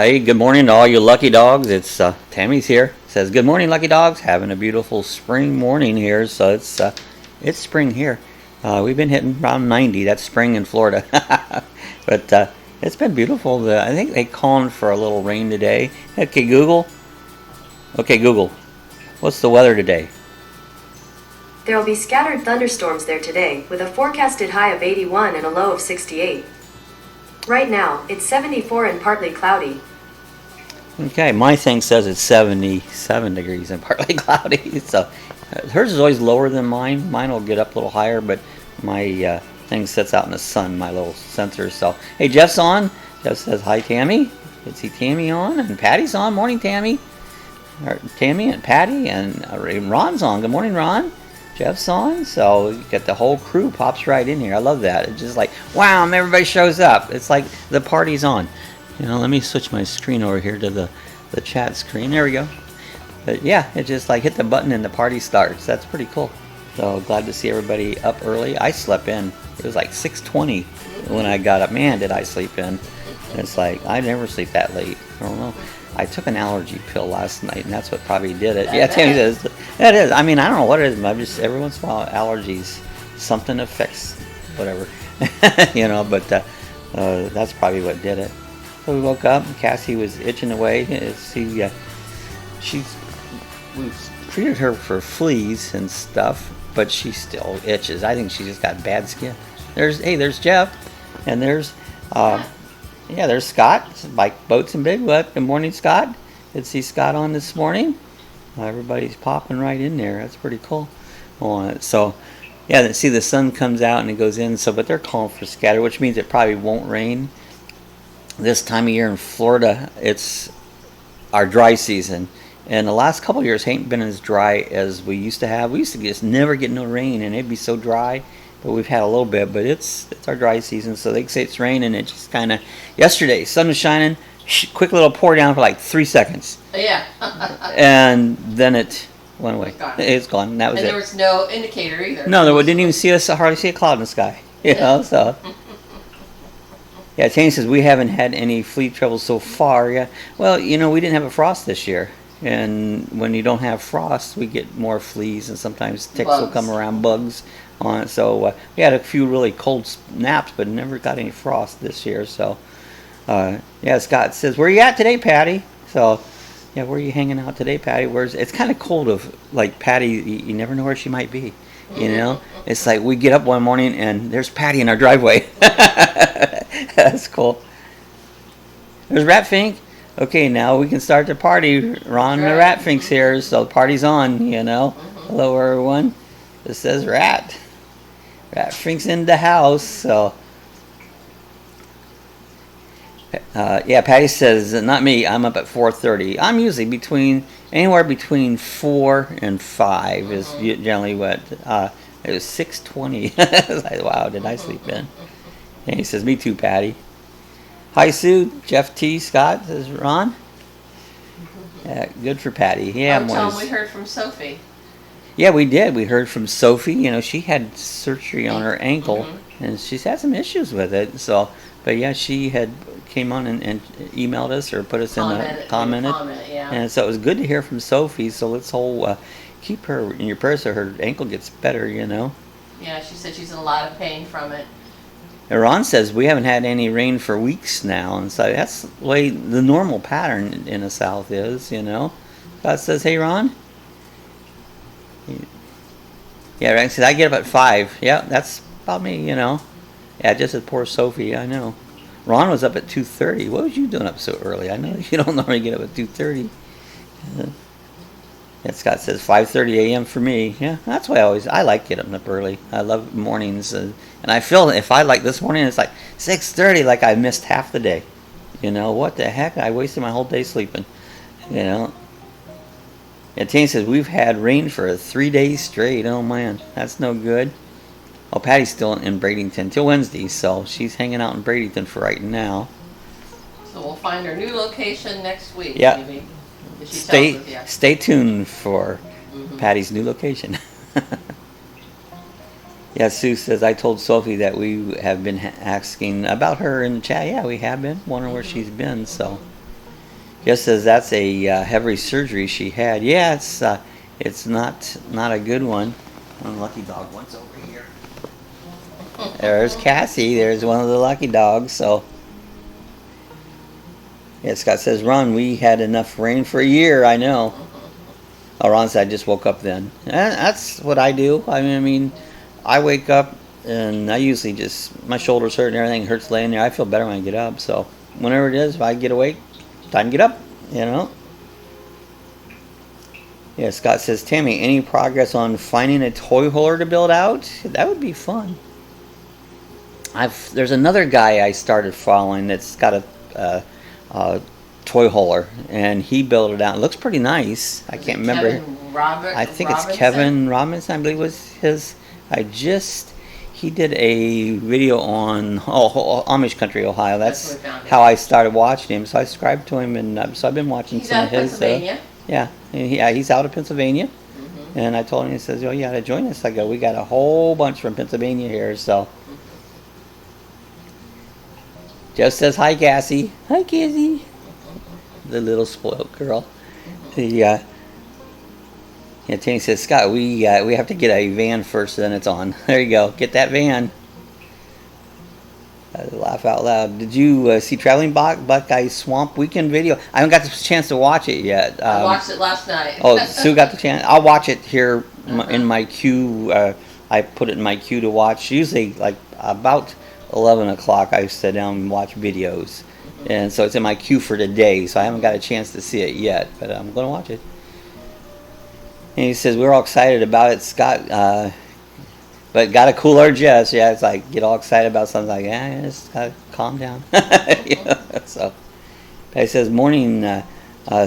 Hey, good morning to all you lucky dogs. It's Tammy's here. Says good morning, lucky dogs. Having a beautiful spring morning here. So it's spring here. We've been hitting around 90. That's spring in Florida. But it's been beautiful. I think they called for a little rain today. Okay, Google. Okay, Google. What's the weather today? There will be scattered thunderstorms there today, with a forecasted high of 81 and a low of 68. Right now, it's 74 and partly cloudy. Okay, my thing says it's 77 degrees and partly cloudy. So hers is always lower than mine. Mine will get up a little higher, but my thing sits out in the sun, my little sensor. So, hey, Jeff's on. Jeff says, hi, Tammy. Let's see Tammy on, and Patty's on. Morning, Tammy. Tammy and Patty, and Ron's on. Good morning, Ron. Jeff's on, so you get the whole crew pops right in here. I love that. It's just like, wow, everybody shows up. It's like the party's on. You know, let me switch my screen over here to the chat screen. There we go. But yeah, it just like hit the button and the party starts. That's pretty cool. So glad to see everybody up early. I slept in. It was like 6:20 when I got up. Man, did I sleep in. It's like, I never sleep that late. I don't know. I took an allergy pill last night, and that's what probably did it. Yeah, Tammy says, that is. I mean, I don't know what it is. I'm just, every once in a while, allergies, something affects whatever. You know, but that's probably what did it. So we woke up, and Cassie was itching away. We've treated her for fleas and stuff, but she still itches. I think she just got bad skin. There's Jeff, and there's Scott, Bike Boats and Big Wet. Good morning, Scott. Good to see Scott on this morning. Everybody's popping right in there. That's pretty cool. So, yeah, see the sun comes out and it goes in. So, but they're calling for scatter, which means it probably won't rain. This time of year in Florida, it's our dry season. And the last couple of years ain't been as dry as we used to have. We used to just never get no rain, and it'd be so dry. But we've had a little bit, but it's our dry season, so they say it's raining. It just kind of, yesterday, sun was shining, quick little pour down for like 3 seconds. Yeah. And then it went away. It's gone. And that was it. And there was no indicator either. No, we didn't even hardly see a cloud in the sky. You know, so. Yeah, Tanya says we haven't had any flea trouble so far. Yeah. Well, you know, we didn't have a frost this year. And when you don't have frost, we get more fleas, and sometimes ticks will come around, bugs on it. So we had a few really cold snaps, but never got any frost this year. So yeah, Scott says, where you at today, Patty? So yeah, where are you hanging out today, Patty? It's kind of cold of like Patty. You never know where she might be. You know, it's like we get up one morning and there's Patty in our driveway. That's cool. There's Ratfink. Okay, now we can start the party. Ron the Ratfink's here, so the party's on, you know. Hello, everyone. This says Ratfink's in the house, so. Yeah, Patty says, not me, I'm up at 4:30. I'm usually anywhere between 4 and 5 is generally what. It was 6:20. Like, wow, did I sleep in? And he says, me too, Patty. Hi, Sue. Jeff T. Scott says, Ron. Good for Patty. Yeah, Tom, we heard from Sophie. Yeah, we did. We heard from Sophie. You know, she had surgery on her ankle, and she's had some issues with it. So, but yeah, she had came on and emailed us or put us commented. Yeah. And so it was good to hear from Sophie. So let's keep her in your prayers so her ankle gets better. You know. Yeah, she said she's in a lot of pain from it. Ron says we haven't had any rain for weeks now, and so that's the way the normal pattern in the South is, you know. God says, hey, Ron. Yeah, Ron says, I get up at 5. Yeah, that's about me, you know. Yeah, just as poor Sophie, I know. Ron was up at 2:30. What was you doing up so early? I know you don't normally get up at 2:30. Yeah, Scott says 5:30 a.m. for me. Yeah, that's why I like getting up early. I love mornings, and I feel if I like this morning, it's like 6:30, like I missed half the day. You know what the heck? I wasted my whole day sleeping. You know. And Tanya says we've had rain for 3 days straight. Oh man, that's no good. Oh, Patty's still in Bradenton till Wednesday, so she's hanging out in Bradenton for right now. So we'll find her new location next week. Yeah. Maybe. Stay tuned for Patty's new location. Yeah, Sue says, I told Sophie that we have been asking about her in the chat. Yeah, we have been. Wondering where she's been, so. Just says that's a heavy surgery she had. Yeah, it's not a good one. Lucky dog one's over here. There's Cassie. There's one of the lucky dogs. So yeah, Scott says, Ron, we had enough rain for a year. I know. Oh, Ron said I just woke up then. That's what I do. I mean, I wake up and I usually just, my shoulders hurt and everything hurts laying there. I feel better when I get up. So whenever it is, if I get awake, time to get up, you know. Yeah, Scott says, Tammy, any progress on finding a toy holder to build out? That would be fun. There's another guy I started following that's got a toy holder, and he built it out. It looks pretty nice. I can't remember. I think it's Kevin Robinson, I believe was his. He did a video on Amish country, Ohio. That's how I started watching him. So I subscribed to him, and so I've been watching some of his. Yeah, he's out of Pennsylvania. Mm-hmm. And I told him, he says, "Oh, you got to join us." I go, "We got a whole bunch from Pennsylvania here." So Jeff says, "Hi, Cassie." Hi, Cassie. The little spoiled girl. Yeah, Tanny says, Scott, we have to get a van first, then it's on. There you go. Get that van. Laugh out loud. Did you see Traveling Buckeye Swamp Weekend video? I haven't got the chance to watch it yet. I watched it last night. Oh, Sue got the chance. I'll watch it here in my queue. I put it in my queue to watch. Usually, like about 11 o'clock, I sit down and watch videos. And so it's in my queue for today, so I haven't got a chance to see it yet, but I'm going to watch it. And he says, we're all excited about it, Scott, but got to cool our jets. Yeah, it's like, get all excited about something, like, yeah, just got to calm down. So, he says, morning,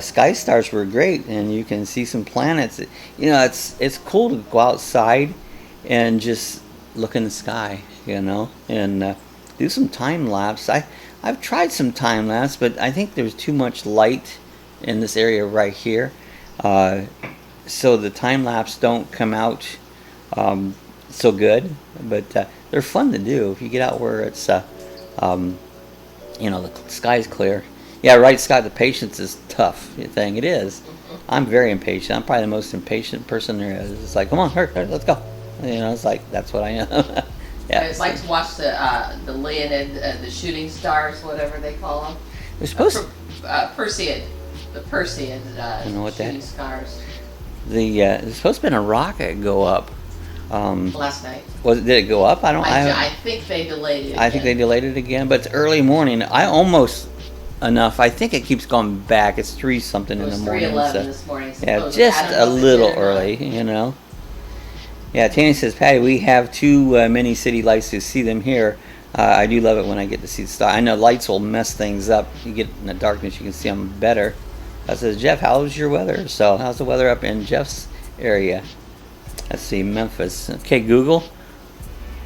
sky stars were great, and you can see some planets. You know, it's cool to go outside and just look in the sky, you know, and do some time lapse. I've tried some time lapse, but I think there's too much light in this area right here, so the time lapse don't come out so good. But they're fun to do if you get out where it's you know, the sky's clear. Yeah, right, Scott. The patience is tough thing. It is. I'm very impatient. I'm probably the most impatient person there is. It's like, come on, hurry, let's go. You know, it's like that's what I am. Yeah, I like to watch the Leonid, the shooting stars, whatever they call them. They're supposed Perseid, the Perseid I don't know what shooting that. stars. There's supposed to be a rocket go up. Last night. Did it go up? I think they delayed it. I think they delayed it again, but it's early morning. I almost enough. I think it keeps going back. It's 3 something in the morning. 3:11 so, this morning. yeah, just a little early, you know. Yeah, Tanny says, Patty, we have too many city lights to see them here. I do love it when I get to see the star. I know lights will mess things up. You get in the darkness, you can see them better. I says, Jeff, how's your weather? So, how's the weather up in Jeff's area? Let's see, Memphis. Okay, Google.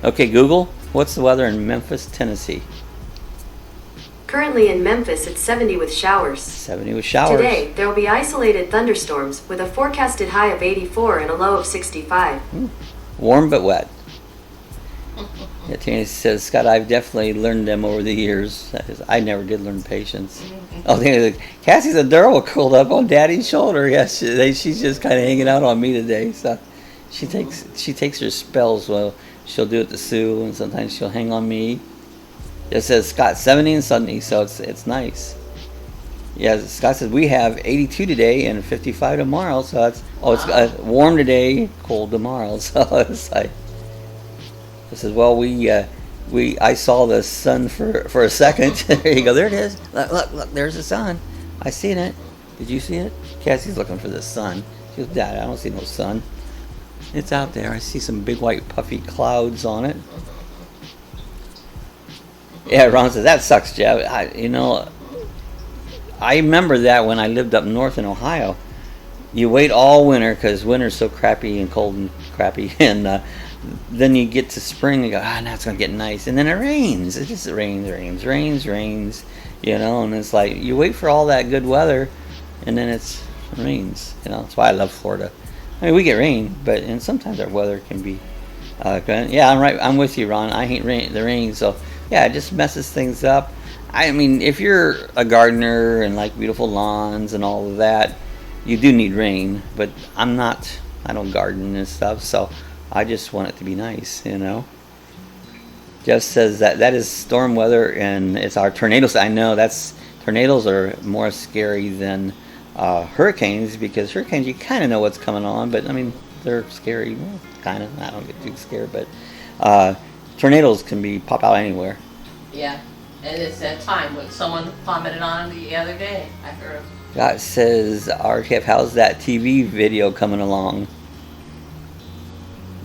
Okay, Google, what's the weather in Memphis, Tennessee? Currently in Memphis, it's 70 with showers. 70 with showers. Today, there will be isolated thunderstorms with a forecasted high of 84 and a low of 65. Warm but wet. Yeah, Tina says, Scott, I've definitely learned them over the years. I never did learn patience. Oh, Cassie's adorable, curled up on Daddy's shoulder. Yes, she's just kind of hanging out on me today. So she takes her spells. Well, she'll do it to Sue, and sometimes she'll hang on me. It says Scott 70 and sunny, so it's nice. Yeah, Scott says we have 82 today and 55 tomorrow. So it's it's warm today, cold tomorrow. So it's like, it says, well, I saw the sun for a second. There you go. There it is. Look, there's the sun. I seen it. Did you see it? Cassie's looking for the sun. She goes, Dad, I don't see no sun. It's out there. I see some big white puffy clouds on it. Yeah, Ron says, that sucks, Jeff. I remember that when I lived up north in Ohio. You wait all winter because winter's so crappy and cold and crappy. And then you get to spring and you go, now it's going to get nice. And then it rains. It just rains. You know, and it's like you wait for all that good weather and then it rains. You know, that's why I love Florida. I mean, we get rain, and sometimes our weather can be good. Yeah, I'm right. I'm with you, Ron. I hate the rain. So, yeah, it just messes things up. I mean, if you're a gardener and like beautiful lawns and all of that, you do need rain. But I'm not. I don't garden and stuff, so I just want it to be nice, you know. Jeff says that is storm weather and it's our tornadoes. I know tornadoes are more scary than hurricanes, because hurricanes you kind of know what's coming on, but I mean they're scary. Well, kind of. I don't get too scared, but tornadoes can pop out anywhere. Yeah, and it's that time when someone commented on it the other day. I heard. Scott says, RTF, how's that TV video coming along?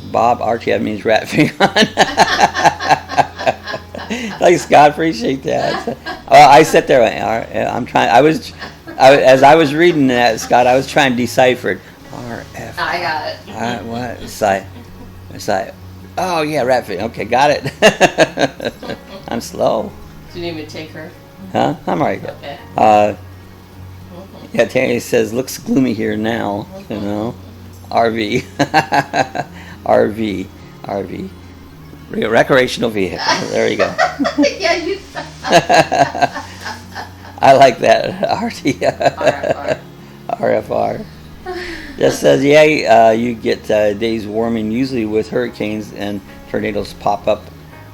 Bob, RTF means rat finger. Thanks, Scott. Appreciate that. I sat there. I'm trying. As I was reading that, Scott, I was trying to decipher it. RF. I got it. What? It's like, oh yeah, rat finger. Okay, got it. I'm slow. Do you need me to take her? Huh? I'm alright. Okay. Yeah, Terry says, looks gloomy here now. You know, RV, RV. Recreational vehicle. There you go. Yeah, you. I like that. RFR. Just says, yeah, you get days warming usually with hurricanes and tornadoes pop up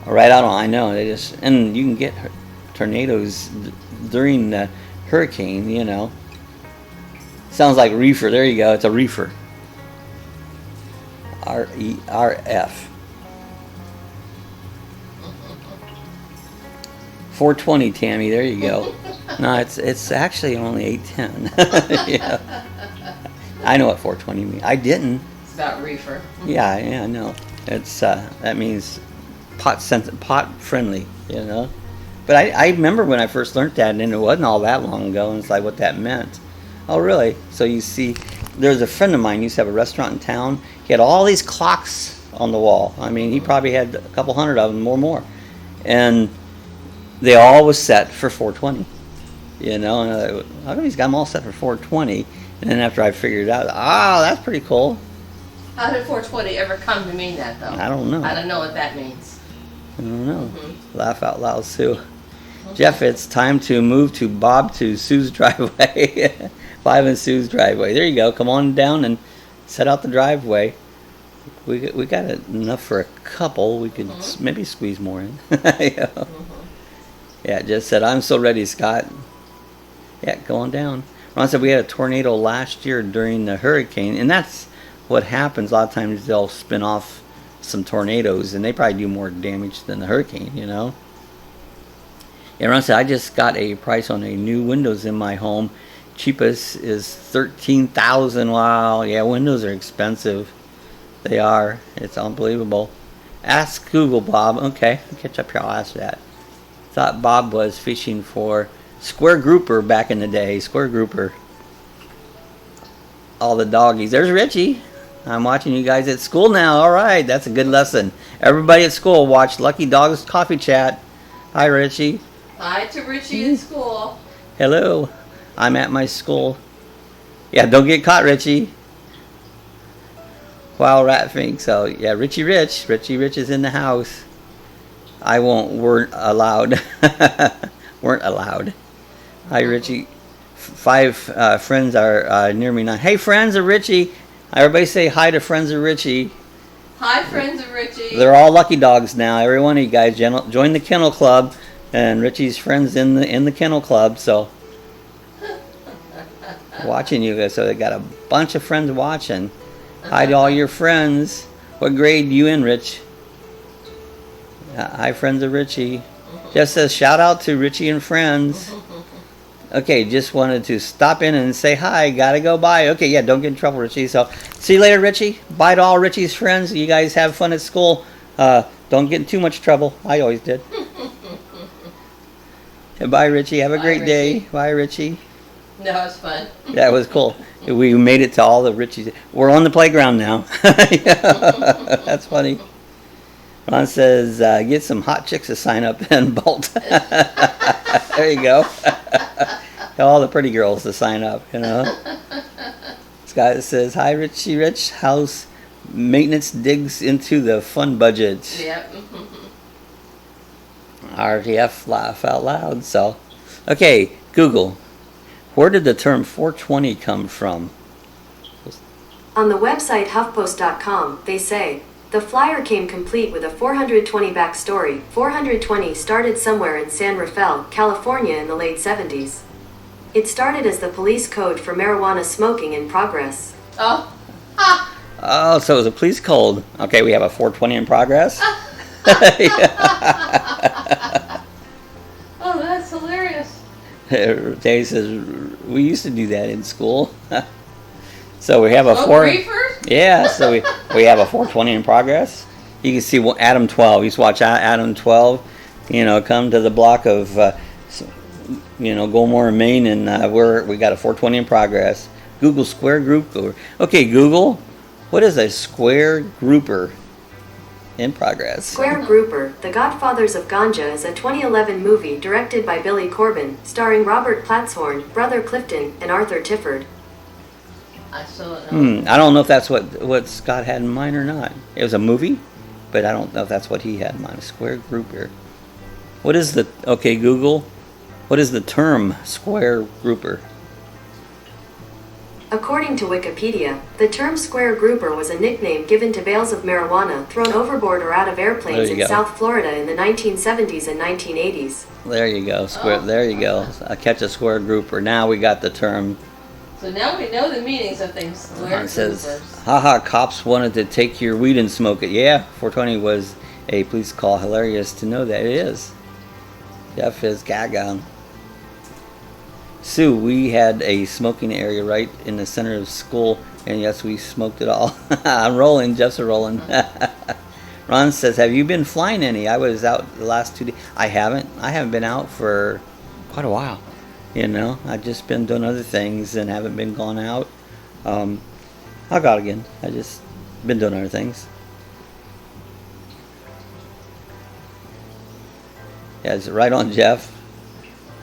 right out on. I know and you can get tornadoes during the hurricane. You know, sounds like reefer. There you go. It's a reefer. RERF. 420, Tammy. There you go. No, it's actually only 810. Yeah. I know what 420 means. I didn't. It's about reefer. Yeah, I know. It's that means pot friendly. You know. But I remember when I first learned that, and it wasn't all that long ago, and it's like what that meant. Oh, really? So you see, there's a friend of mine used to have a restaurant in town. He had all these clocks on the wall. I mean, he probably had a couple hundred of them or more. And they all was set for 420. You know, and I he's got them all set for 420. And then after I figured it out, that's pretty cool. How did 420 ever come to mean that, though? I don't know. I don't know what that means. I don't know. Laugh out loud, Sue. Jeff, it's time to move to Bob to Sue's driveway. 5 in Sue's driveway. There you go. Come on down and set out the driveway. We got enough for a couple. We could maybe squeeze more in. Yeah, just said, I'm so ready, Scott. Yeah, go on down. Ron said we had a tornado last year during the hurricane, and that's what happens. A lot of times they'll spin off some tornadoes, and they probably do more damage than the hurricane, you know. Yeah, Ron said, I just got a price on a new windows in my home. Cheapest is $13,000. Wow, yeah, windows are expensive. They are. It's unbelievable. Ask Google, Bob. Okay, I'll catch up here. I'll ask that. Thought Bob was fishing for square grouper back in the day. Square grouper. All the doggies. There's Richie. I'm watching you guys at school now. All right, that's a good lesson. Everybody at school watch Lucky Dog's Coffee Chat. Hi, Richie. Hi to Richie in school. Hello. I'm at my school. Yeah, don't get caught, Richie. Wow, rat thing. So, yeah, Richie Rich. Richie Rich is in the house. Weren't allowed. Weren't allowed. Hi, Richie. 5 friends are near me now. Hey, friends of Richie. Everybody say hi to friends of Richie. Hi, friends of Richie. They're all lucky dogs now. Every one of you guys join the kennel club, and Richie's friends in the kennel club. So watching you guys. So they got a bunch of friends watching. Hi to all your friends. What grade you in, Rich? Hi, friends of Richie. Just says shout out to Richie and friends. Okay, just wanted to stop in and say hi. Gotta go bye. Okay, yeah, don't get in trouble, Richie. So see you later, Richie. Bye to all Richie's friends. You guys have fun at school. Don't get in too much trouble. I always did. Bye, Richie. Have a great day. Bye, Richie. That was fun. That was cool. We made it to all the Richies. We're on the playground now. That's funny. Ron says, get some hot chicks to sign up and bolt. There you go. All the pretty girls to sign up, you know. Scott says, hi, Richie Rich. House maintenance digs into the fun budget. Yep. RTF, laugh out loud. So, okay, Google. Where did the term 420 come from? On the website HuffPost.com, they say, the flyer came complete with a 420 backstory. 420 started somewhere in San Rafael, California in the late 70s. It started as the police code for marijuana smoking in progress. Oh. Ah. Oh, so it was a police code. Okay, we have a 420 in progress. Oh, that's hilarious. Dave says, we used to do that in school. So we have a Yeah, so we have a 420 in progress. You can see Adam 12. You just watch Adam 12, come to the block of, Gilmore and Maine, and we got a 420 in progress. Google square group. Okay, Google, what is a square grouper in progress? Square Grouper, The Godfathers of Ganja is a 2011 movie directed by Billy Corben, starring Robert Platshorn, Brother Clifton, and Arthur Tifford. I still don't know. I don't know if that's what Scott had in mind or not. It was a movie, but I don't know if that's what he had in mind. Square grouper. Okay, Google, what is the term square grouper? According to Wikipedia, the term square grouper was a nickname given to bales of marijuana thrown overboard or out of airplanes in South Florida in the 1970s and 1980s. There you go. There you go. I catch a square grouper. Now we got the term. So now we know the meanings of things. Square It says, haha, cops wanted to take your weed and smoke it. Yeah, 420 was a police call. Hilarious to know that it is. Jeff is gaga. Sue, we had a smoking area right in the center of school, and yes, we smoked it all. I'm rolling. Jeff's rolling. Ron says, have you been flying any? I was out the last 2 days. I haven't. I haven't been out for quite a while. I've just been doing other things and haven't been gone out. I'll go out again. I just been doing other things. Yeah, it's right on Jeff.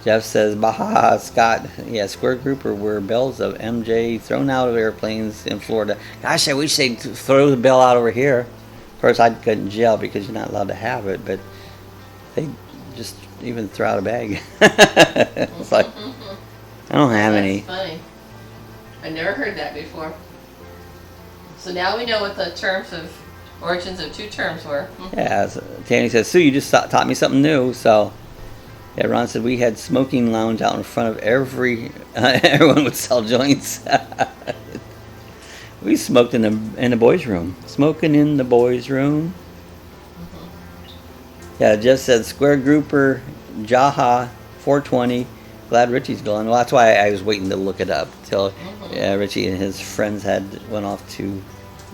Jeff says, Baha, Scott. Yeah, square grouper were bells of MJ thrown out of airplanes in Florida. Gosh, I wish they'd throw the bell out over here. Of course, I'd get in jail because you're not allowed to have it, but they just even throw out a bag. It's like, I don't have any. That's funny. I never heard that before. So now we know what the origins of two terms were. Yeah, so Tanny says, Sue, you just taught me something new. So, yeah, Ron said we had smoking lounge out in front of everyone would sell joints. We smoked in the boys' room. Smoking in the boys' room. Yeah, Jeff said square grouper, Jaha, 420. Glad Richie's going. Well, that's why I was waiting to look it up till Richie and his friends went off to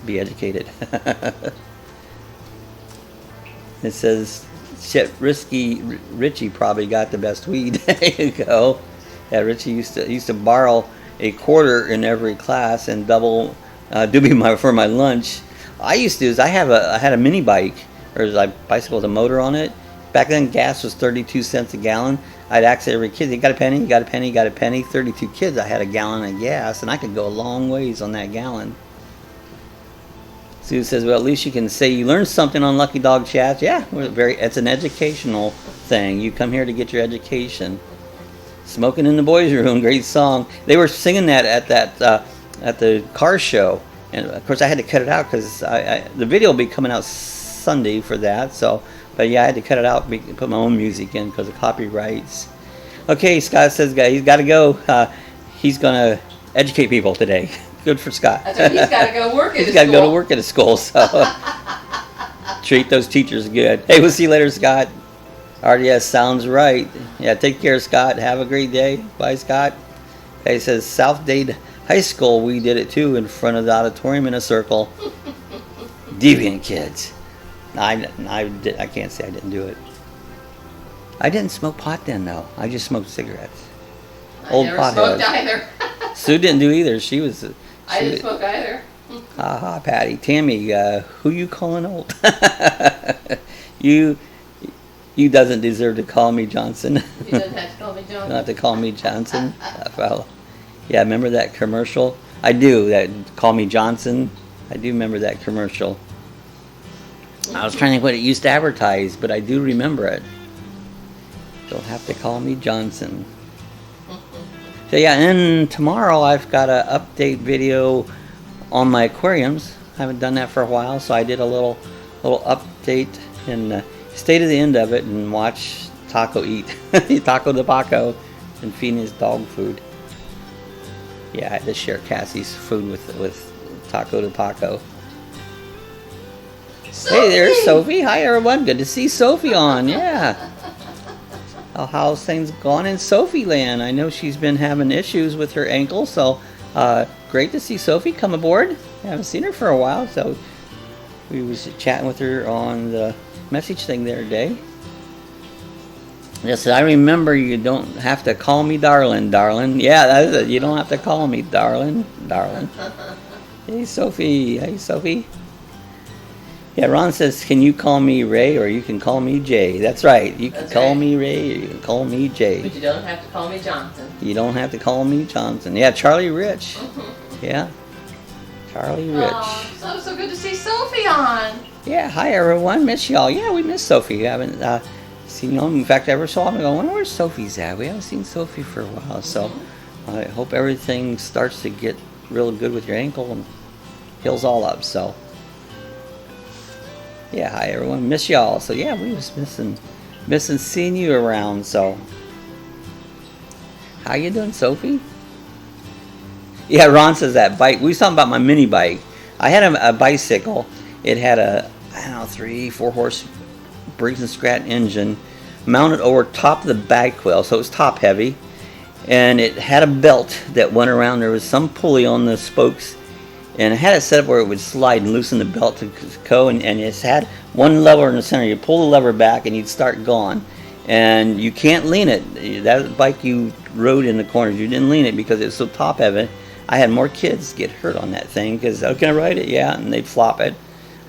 be educated. It says, shit, Richie probably got the best weed. There you go. Yeah, Richie used to borrow a quarter in every class and double doobie for my lunch. I had a mini bike, or a bicycle with a motor on it. Back then, gas was 32 cents a gallon. I'd ask every kid, you got a penny? You got a penny? You got a penny? 32 kids, I had a gallon of gas, and I could go a long ways on that gallon. Sue says, well, at least you can say you learned something on Lucky Dog Chats. Yeah, it's an educational thing. You come here to get your education. Smoking in the boys' room, great song. They were singing that at the car show, and of course I had to cut it out because the video will be coming out Sunday for that. So, but yeah, I had to cut it out, put my own music in because of copyrights. Okay, Scott says he's got to go. He's gonna educate people today. Good for Scott. That's right. He's got to go work at a school. He's got to go to work at a school, so treat those teachers good. Hey, we'll see you later, Scott. RDS sounds right. Yeah, take care, Scott. Have a great day. Bye, Scott. Hey, it says South Dade High School. We did it too in front of the auditorium in a circle. Deviant kids. I can't say I didn't do it. I didn't smoke pot then, though. I just smoked cigarettes. I never smoked either. Sue didn't do either. I didn't smoke either. Haha, Patty. Tammy, who you calling old? You doesn't deserve to call me Johnson. You doesn't have to call me Johnson. You don't have to call me Johnson. Well, yeah, remember that commercial? I do. That Call Me Johnson. I do remember that commercial. I was trying to think what it used to advertise, but I do remember it. Don't have to call me Johnson. So yeah, and tomorrow I've got an update video on my aquariums. I haven't done that for a while, so I did a little update and stay to the end of it and watch Taco eat. Taco de Paco and feeding his dog food. Yeah, I had to share Cassie's food with Taco de Paco. Sophie! Hey, there's Sophie. Hi everyone. Good to see Sophie on. Yeah. Oh, how's things gone in Sophie land? I know she's been having issues with her ankle, so great to see Sophie come aboard. I haven't seen her for a while, so we was chatting with her on the message thing the other day. Yes, I remember you don't have to call me darling. Yeah, that's it. You don't have to call me darling. Hey, Sophie. Hey, Sophie. Yeah, Ron says, can you call me Ray or you can call me Jay? That's right. You can call me Ray or you can call me Jay. But you don't have to call me Johnson. You don't have to call me Johnson. Yeah, Charlie Rich. Yeah. Charlie Rich. Oh, so good to see Sophie on. Yeah, hi everyone. Miss y'all. Yeah, we miss Sophie. We haven't seen y'all. In fact, ever saw him. I go, I wonder where Sophie's at. We haven't seen Sophie for a while. So I hope everything starts to get real good with your ankle and heals all up. So. Yeah, hi everyone. Miss y'all. So yeah, we was missing seeing you around. So how you doing, Sophie? Yeah, Ron says that bike. We was talking about my mini bike. I had a bicycle. It had a 3-4 horse Briggs and Stratton engine mounted over top of the bag wheel, so it was top heavy, and it had a belt that went around. There was some pulley on the spokes. And I had it set up where it would slide and loosen the belt to go, and it's had one lever in the center. You pull the lever back and you'd start going. And you can't lean it. That bike you rode in the corners, you didn't lean it because it's so top heavy. I had more kids get hurt on that thing because, oh, can I ride it? Yeah, and they'd flop it.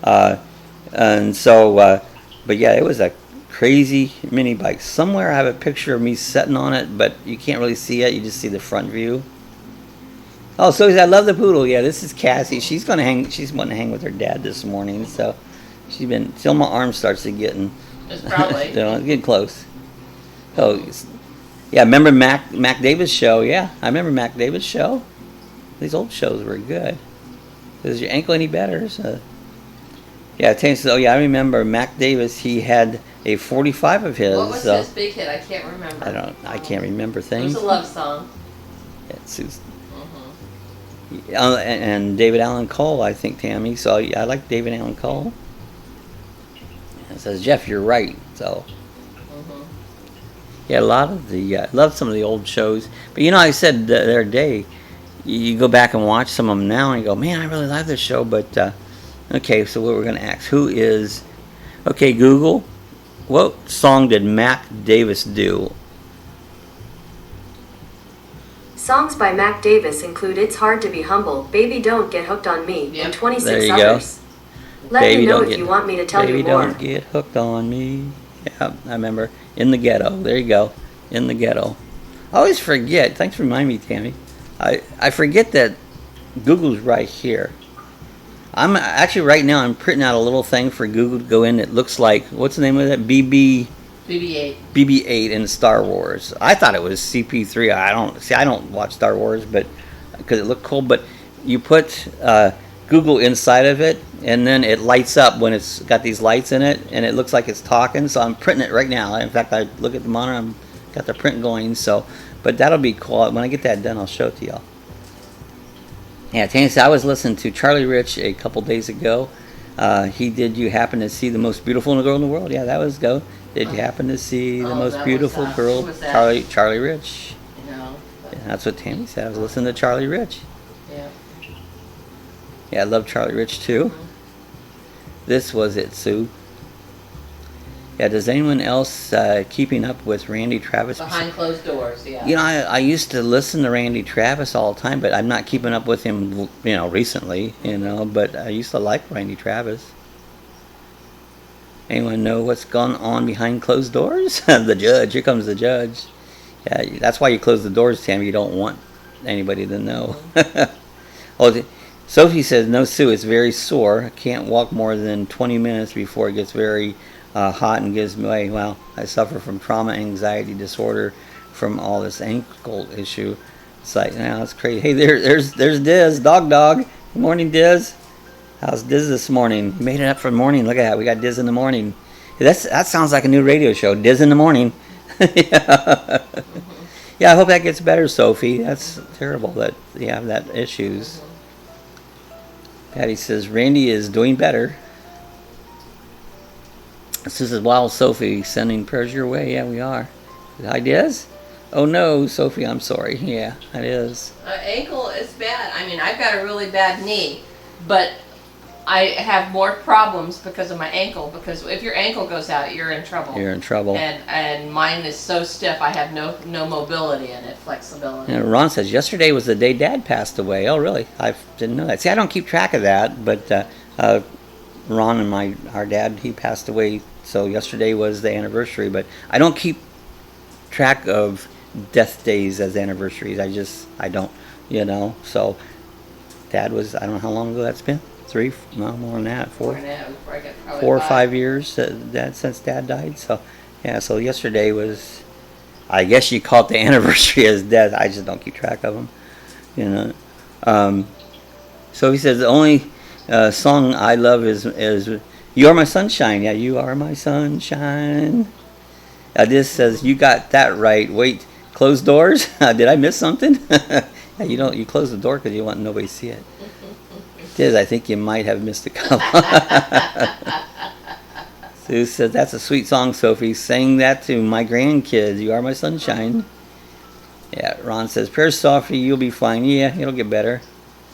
And so, but yeah, it was a crazy mini bike. Somewhere I have a picture of me sitting on it, but you can't really see it. You just see the front view. Oh, so I love the poodle. Yeah, this is Cassie. She's gonna hang. She's wanting to hang with her dad this morning. So she's been till my arm starts to getting. It's probably getting close. Oh, yeah. Remember Mac Davis show? Yeah, I remember Mac Davis show. These old shows were good. Is your ankle any better? So, yeah, oh yeah, I remember Mac Davis. He had a 45 of his. What was his big hit? I can't remember. I can't remember things. It was a love song. Yeah, and David Allan Cole, I think, Tammy. So yeah, I like David Allan Cole. It says Jeff, you're right. So yeah, a lot of the love some of the old shows. But I said the other day, you go back and watch some of them now, and you go, man, I really like this show. But okay, so what we're gonna ask, who is? Okay, Google, what song did Mac Davis do? Songs by Mac Davis include It's Hard to Be Humble, Baby Don't Get Hooked on Me, and 26 there you others. Go. Let Baby me know if you want me to tell you more. Baby Don't Get Hooked on Me. Yeah, I remember. In the Ghetto. There you go. In the Ghetto. I always forget. Thanks for reminding me, Tammy. I forget that Google's right here. I'm actually right now I'm printing out a little thing for Google to go in. It looks like, what's the name of that? BB-8. BB-8 in Star Wars. I thought it was CP3. I don't watch Star Wars, but because it looked cool. But you put Google inside of it, and then it lights up when it's got these lights in it, and it looks like it's talking. So I'm printing it right now. In fact, I look at the monitor. I've got the print going. So, but that'll be cool. When I get that done, I'll show it to y'all. Yeah, Tanya said I was listening to Charlie Rich a couple days ago. He did. You happen to see the most beautiful girl in the world? Yeah, that was go. Did you happen to see the most beautiful girl? Charlie Rich. No. Yeah, that's what Tammy said. I was listening to Charlie Rich. Yeah. Yeah, I love Charlie Rich too. This was it, Sue. Yeah, does anyone else keeping up with Randy Travis? Behind closed doors, yeah. I used to listen to Randy Travis all the time, but I'm not keeping up with him, recently, but I used to like Randy Travis. Anyone know what's going on behind closed doors? The judge. Here comes the judge. Yeah, that's why you close the doors, Tammy. You don't want anybody to know. Sophie says, no, Sue, it's very sore. I can't walk more than 20 minutes before it gets very hot and gives me away. Well, I suffer from trauma anxiety disorder from all this ankle issue. It's like, it's crazy. Hey, there's Diz, Dog. Good morning, Diz. How's Diz this morning? Made it up for the morning. Look at that. We got Diz in the morning. That sounds like a new radio show. Diz in the morning. Yeah. Yeah, I hope that gets better, Sophie. That's terrible that you have that issues. Patty says Randy is doing better. This is Wild Sophie sending prayers your way. Yeah, we are. Hi, Diz. Oh no, Sophie, I'm sorry. Yeah, it is. Ankle is bad. I mean, I've got a really bad knee, but I have more problems because of my ankle. Because if your ankle goes out, you're in trouble. You're in trouble. And mine is so stiff, I have no mobility in it, flexibility. And Ron says yesterday was the day Dad passed away. Oh, really? I didn't know that. See, I don't keep track of that, but Ron and our dad, he passed away. So yesterday was the anniversary, but I don't keep track of death days as anniversaries. I don't, So Dad was, I don't know how long ago that's been. 3, no, more than that. 4 or 5 years since Dad died. So yeah, so yesterday was, I guess you call it the anniversary of his death. I just don't keep track of them, So he says the only song I love is "You Are My Sunshine." Yeah, you are my sunshine. This says you got that right. Wait, closed doors? Did I miss something? Yeah, you close the door because you want nobody to see it. Diz, I think you might have missed a couple. Sue says, that's a sweet song, Sophie. Sang that to my grandkids. You are my sunshine. Yeah, Ron says, prayers, Sophie, you'll be fine. Yeah, it'll get better.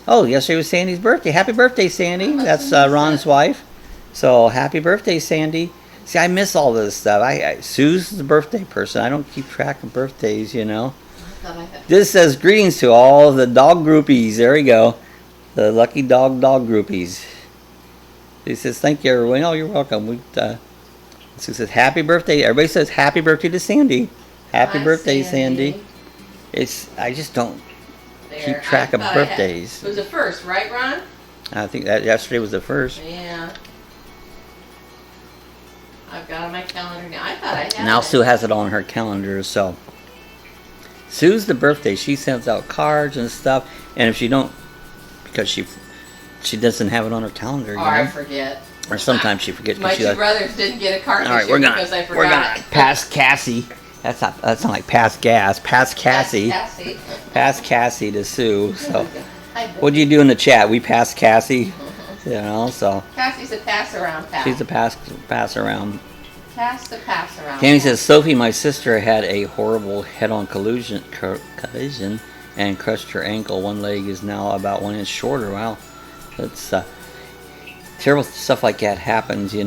Oh, yesterday was Sandy's birthday. Happy birthday, Sandy. That's Ron's wife. So, happy birthday, Sandy. See, I miss all this stuff. Sue's the birthday person. I don't keep track of birthdays, This says, greetings to all the dog groupies. There we go. The lucky dog groupies. He says, thank you, everyone. Oh, you're welcome. Sue says, happy birthday. Everybody says, happy birthday to Sandy. Happy birthday, Sandy. I just don't keep track of birthdays. It was the first, right, Ron? I think that yesterday was the first. Yeah. I've got it on my calendar now. I thought I had Now it. Sue has it on her calendar, so. Sue's the birthday. She sends out cards and stuff, and if she don't, because she doesn't have it on her calendar. Or I forget. Or sometimes she forgets. My two brothers didn't get a card all right, this year because I forgot. We're gonna pass Cassie. That's not like pass gas. Pass Cassie. Pass Cassie to Sue. So, what do you do in the chat? We pass Cassie. So. Cassie's a pass around. She's a pass around. Pass the pass around. Tammy says, Sophie, my sister had a horrible head-on collision and crushed her ankle. One leg is now about 1 inch shorter. Wow. That's terrible stuff like that happens, You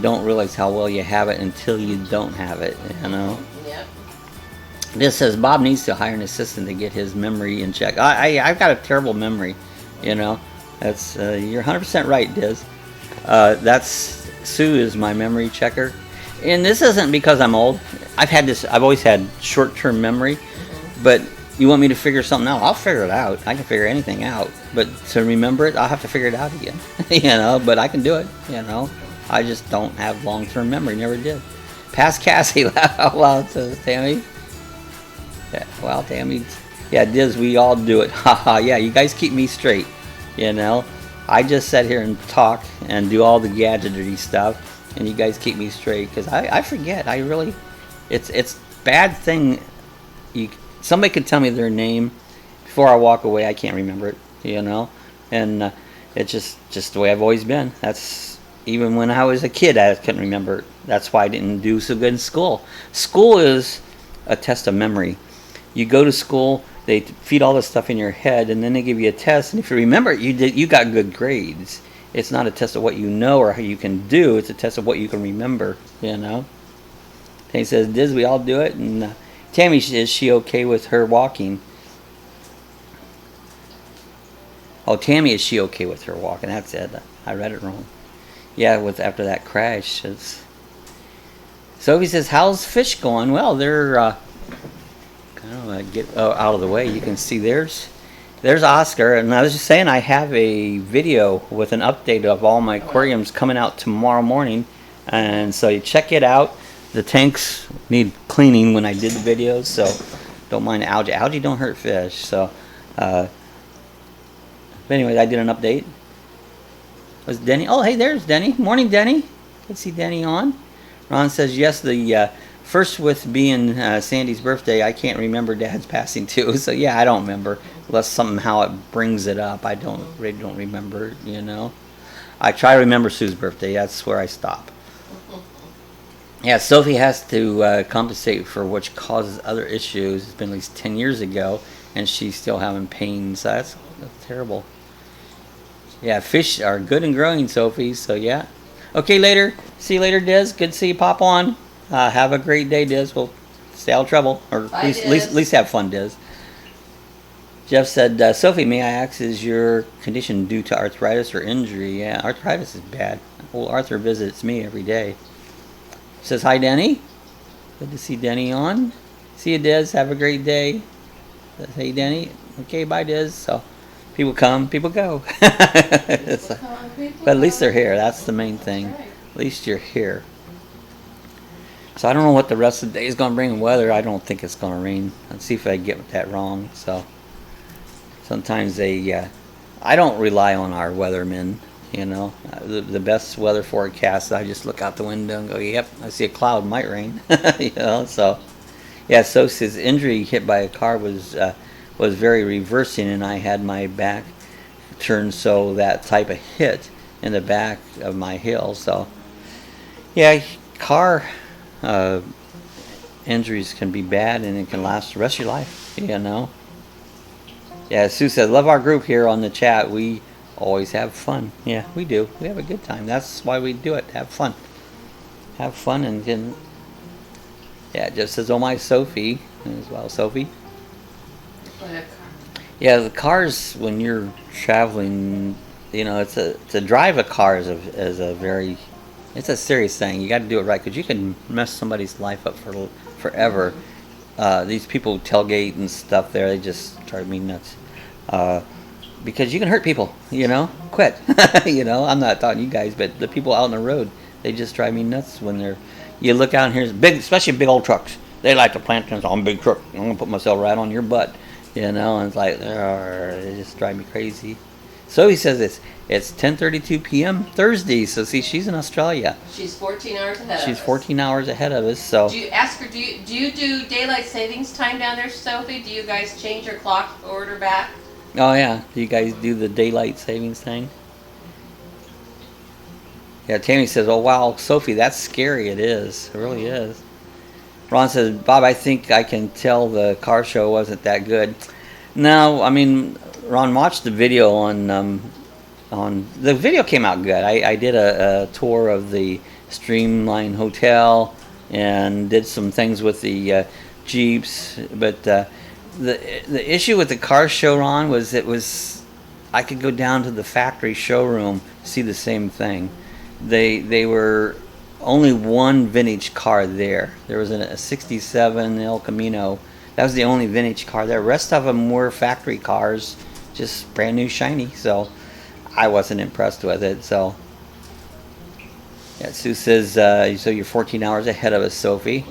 don't realize how well you have it until you don't have it, Yep. This says, Bob needs to hire an assistant to get his memory in check. I've got a terrible memory, That's, you're 100% right, Diz. Sue is my memory checker. And this isn't because I'm old. I've always had short-term memory, but you want me to figure something out, I'll figure it out. I can figure anything out. But to remember it, I'll have to figure it out again. But I can do it, I just don't have long-term memory, never did. Pass Cassie, laugh out loud, says Tammy. Yeah, well, Tammy, yeah, Diz, we all do it. Haha, yeah, you guys keep me straight, I just sit here and talk and do all the gadgetry stuff, and you guys keep me straight, because I forget. I really, it's bad thing. Somebody could tell me their name before I walk away. I can't remember it, and it's just the way I've always been. That's even when I was a kid, I couldn't remember it. That's why I didn't do so good in school. School is a test of memory. You go to school, they feed all this stuff in your head, and then they give you a test, and if you remember it, you got good grades. It's not a test of what you know or how you can do. It's a test of what you can remember, He says, Diz, we all do it, and Tammy, is she okay with her walking? Oh, Tammy, is she okay with her walking? That's it. I read it wrong. Yeah, after that crash. Sophie says, how's fish going? Well, they're... get out of the way. You can see there's Oscar, and I was just saying I have a video with an update of all my aquariums coming out tomorrow morning. And so you check it out. The tanks need cleaning when I did the videos, so don't mind algae. Algae don't hurt fish. So, but anyway, I did an update. Was Denny? Oh, hey, there's Denny. Morning, Denny. Good to see Denny on. Ron says yes. The first with being Sandy's birthday, I can't remember Dad's passing too. So yeah, I don't remember unless somehow it brings it up. I really don't remember. You know, I try to remember Sue's birthday. That's where I stop. Yeah, Sophie has to compensate for which causes other issues. It's been at least 10 years ago, and she's still having pains. That's terrible. Yeah, fish are good and growing, Sophie, so yeah. Okay, later. See you later, Diz. Good to see you pop on. Have a great day, Diz. We'll stay out of trouble, or Bye, at least have fun, Diz. Jeff said, Sophie, may I ask, is your condition due to arthritis or injury? Yeah, arthritis is bad. Well, Arthur visits me every day. Says hi, Denny. Good to see Denny on. See you, Diz. Have a great day. Says, hey, Denny. Okay, bye, Diz. So people come, people go. So, but at least they're here. That's the main thing. At least you're here. So I don't know what the rest of the day is going to bring in weather. I don't think it's going to rain. Let's see if I get that wrong. So sometimes they, I don't rely on our weathermen. You know, the best weather forecast, I just look out the window and go, yep, I see a cloud, might rain. You know, so yeah. So his injury hit by a car was very reversing, and I had my back turned so that type of hit in the back of my heel. So yeah, car injuries can be bad, and it can last the rest of your life. You know. Yeah, Sue said, love our group here on the chat. We always have fun. Yeah, we do. We have a good time. That's why we do it. Have fun. Have fun and can. Yeah, it just says, oh my Sophie as well, Sophie. Go ahead. Yeah, the cars when you're traveling, you know, to drive a car is a very, it's a serious thing. You got to do it right because you can mess somebody's life up for forever. These people tailgate and stuff there, they just drive me nuts. Because you can hurt people, you know. Quit. You know, I'm not talking to you guys, but the people out on the road, they just drive me nuts when they're. You look out here, big, especially big old trucks. They like to plant things on big truck. I'm gonna put myself right on your butt, you know. And it's like, they just drive me crazy. So he says it's 10:32 p.m. Thursday. So see, she's in Australia. She's 14 hours ahead of us. She's 14 hours ahead of us. So. Do you ask her? Do you do daylight savings time down there, Sophie? Do you guys change your clock order back? Oh yeah, do you guys do the daylight savings thing? Yeah, Tammy says, oh wow, Sophie, that's scary. It is. It really is. Ron says, Bob, I think I can tell the car show wasn't that good. No, I mean, Ron watched the video on the video came out good. I did a tour of the Streamline Hotel and did some things with the Jeeps, but the issue with the car show, Ron, was I could go down to the factory showroom, see the same thing. They were only one vintage car there. There was a 67 El Camino. That was the only vintage car there. The rest of them were factory cars, just brand new, shiny. So I wasn't impressed with it. So yeah, Sue says, so you're 14 hours ahead of us, Sophie.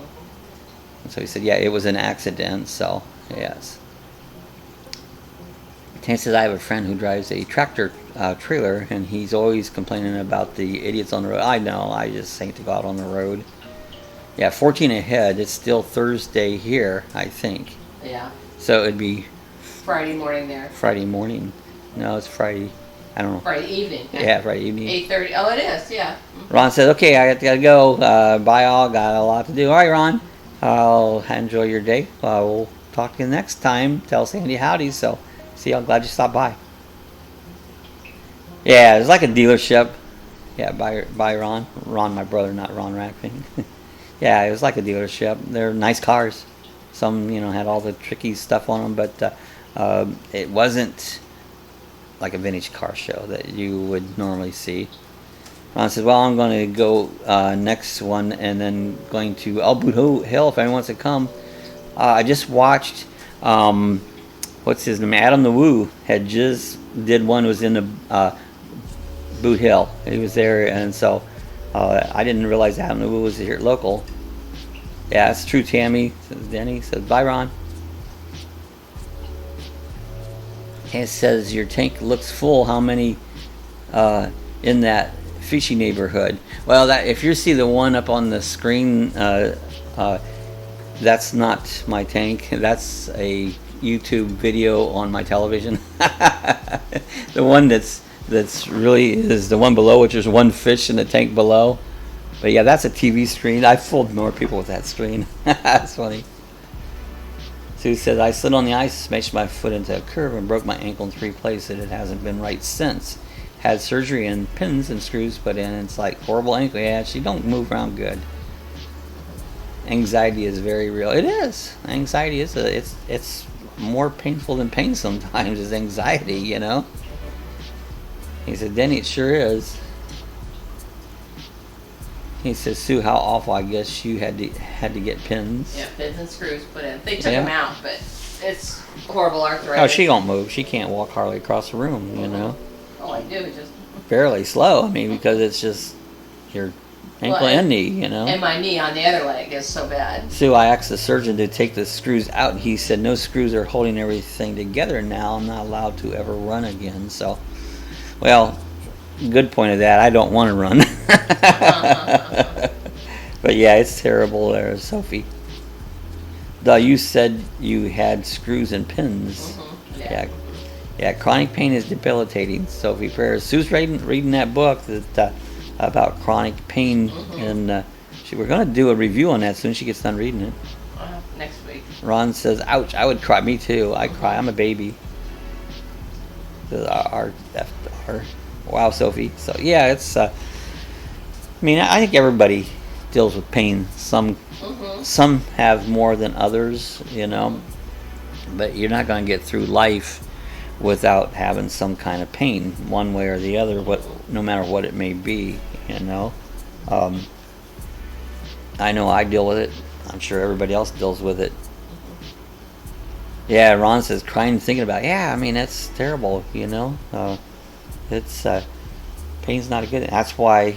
And so he said, yeah, it was an accident. So yes. Tam says, I have a friend who drives a tractor trailer, and he's always complaining about the idiots on the road. I know, I just hate to go out on the road. Yeah, 14 ahead. It's still Thursday here, I think. Yeah. So it'd be Friday morning there. Friday morning. No, it's Friday. I don't know. Friday evening. Yeah, Friday evening. 8:30. Oh, it is. Yeah. Ron says, okay, I gotta go. Bye all. Got a lot to do. All right, Ron. I'll enjoy your day. We'll talk to you next time. Tell Sandy howdy. So, see, I'm glad you stopped by. Yeah, it's like a dealership. Yeah, by Ron. Ron, my brother, not Ron Rackfin. Yeah, it was like a dealership. They're nice cars. Some, you know, had all the tricky stuff on them, but it wasn't like a vintage car show that you would normally see. Ron says, well, I'm going to go next one and then going to El Boot Hill if anyone wants to come. I just watched, what's his name? Adam the Woo had just did one, was in the Boot Hill. He was there, and so I didn't realize that. I knew it was here local. Yeah, it's true, Tammy, says Denny. Says, bye, Ron. It says, your tank looks full. How many in that fishy neighborhood? Well, that if you see the one up on the screen, that's not my tank. That's a YouTube video on my television. The one that's really is the one below, which is one fish in the tank below. But yeah, that's a TV screen. I fooled more people with that screen. That's funny. Sue says, I slid on the ice, smashed my foot into a curve, and broke my ankle in 3 places. It hasn't been right since. Had surgery and pins and screws put in. It's like horrible ankle. Yeah, she don't move around good. Anxiety is very real. It is. Anxiety is it's more painful than pain sometimes. Is anxiety, you know. He said, Denny, it sure is. He says, Sue, how awful. I guess you had to get pins. Yeah, pins and screws put in. They took them out, but it's horrible arthritis. Oh, she don't move. She can't walk hardly across the room, you know. All I do is just... Fairly slow. I mean, because it's just your ankle and knee, you know. And my knee on the other leg is so bad. Sue, I asked the surgeon to take the screws out, and he said, no screws are holding everything together now. I'm not allowed to ever run again. So, well... Good point of that. I don't want to run. But yeah, it's terrible there, Sophie. You said you had screws and pins. Mm-hmm. Yeah, chronic pain is debilitating, Sophie Prayers. Sue's reading that book that about chronic pain, and we're going to do a review on that as soon as she gets done reading it. Next week. Ron says, ouch, I would cry. Me too. I cry. I'm a baby. Wow, Sophie. So yeah, it's. I mean, I think everybody deals with pain. Some have more than others, you know. But you're not going to get through life without having some kind of pain, one way or the other. No matter what it may be, you know. I know I deal with it. I'm sure everybody else deals with it. Yeah, Ron says crying thinking about it. Yeah, I mean that's terrible, you know. It's pain's not a good thing. That's why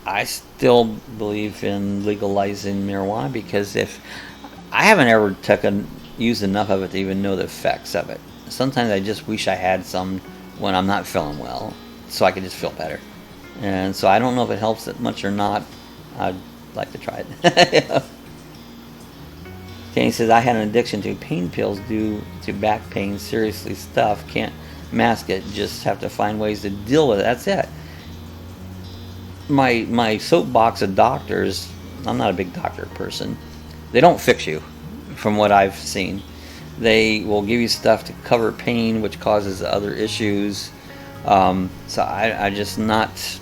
I still believe in legalizing marijuana, because if I haven't ever used enough of it to even know the effects of it. Sometimes I just wish I had some when I'm not feeling well, so I could just feel better. And so I don't know if it helps it much or not. I'd like to try it. Danny says, I had an addiction to pain pills due to back pain. Seriously stuff. Can't mask it, just have to find ways to deal with it. That's it. My soapbox of doctors, I'm not a big doctor person, they don't fix you from what I've seen. They will give you stuff to cover pain, which causes other issues. So I just not,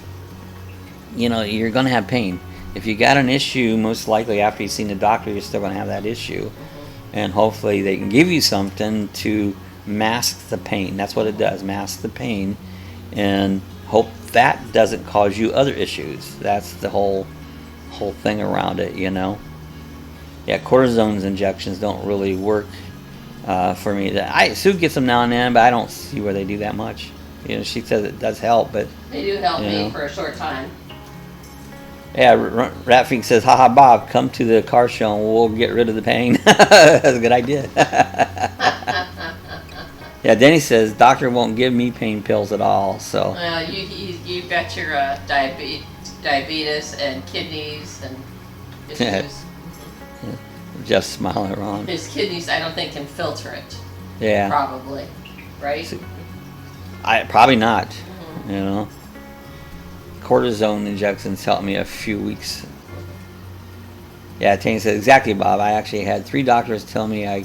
you know, you're going to have pain. If you got an issue, most likely after you've seen the doctor, you're still going to have that issue. And hopefully they can give you something to mask the pain. That's what it does, mask the pain, and hope that doesn't cause you other issues. That's the whole thing around it, you know. Yeah, cortisone injections don't really work for me. Sue gets them now and then, but I don't see where they do that much. You know, she says it does help, but they do help me for a short time. Yeah, Ratfink says, haha, Bob, come to the car show and we'll get rid of the pain. That's a good idea. Yeah, Denny says, doctor won't give me pain pills at all, so. Well, you've got your diabetes and kidneys and issues. Just smiling at Ron. His kidneys, I don't think, can filter it. Yeah. Probably, right? Probably not, you know. Cortisone injections helped me a few weeks. Yeah, Tane said, exactly, Bob. I actually had 3 doctors tell me I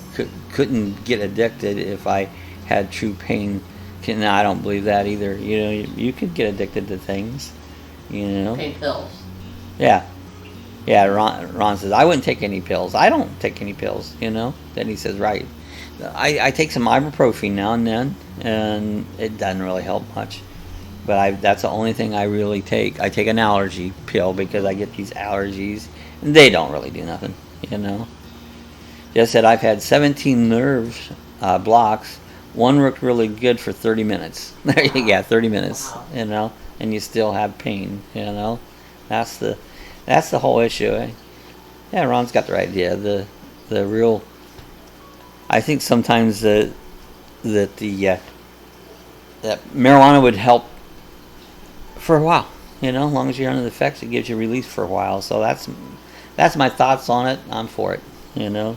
couldn't get addicted if I had true pain. No, I don't believe that either. You know, you could get addicted to things, you know. Pain pills. Yeah. Yeah, Ron says, I wouldn't take any pills. I don't take any pills, you know. Then he says, right. I take some ibuprofen now and then, and it doesn't really help much. But that's the only thing I really take. I take an allergy pill because I get these allergies, and they don't really do nothing, you know. Just said I've had 17 nerve blocks. One worked really good for 30 minutes. There you go, 30 minutes, you know, and you still have pain, you know. That's the whole issue. Eh? Yeah, Ron's got the right idea. The real. I think sometimes that marijuana would help for a while. You know, as long as you're under the effects, it gives you relief for a while. So that's my thoughts on it. I'm for it. You know.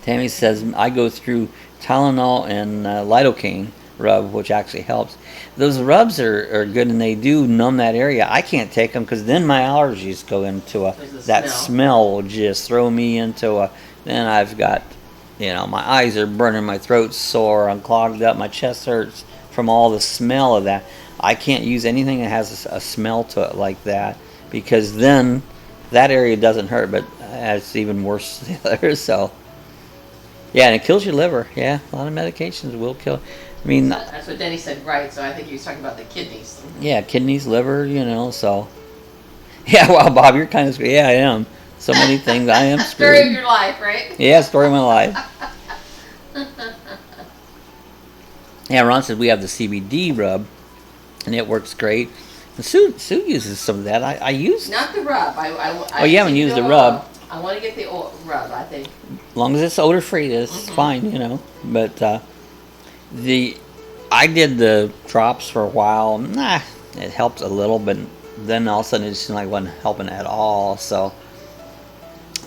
Tammy says I go through Tylenol and lidocaine rub, which actually helps. Those rubs are good, and they do numb that area. I can't take them because then my allergies go into that smell will just throw me into then I've got, you know, my eyes are burning, my throat's sore, I'm clogged up, my chest hurts from all the smell of that. I can't use anything that has a smell to it like that, because then that area doesn't hurt, but it's even worse than the others. So yeah, and it kills your liver. Yeah, a lot of medications will kill. I mean, that's what Denny said, right? So I think he was talking about the kidneys. Yeah, kidneys, liver, you know. So yeah, well, Bob, you're kind of screwed. Yeah, I am. So many things. I am screwed. Story of your life, right? Yeah, story of my life. Yeah, Ron said we have the CBD rub, and it works great. And Sue uses some of that. I use not the rub. Oh, you haven't used the rub. I want to get the rub. I think. As long as it's odor free, it's fine, you know. But I did the drops for a while. It helped a little, but then all of a sudden it just like wasn't helping at all. So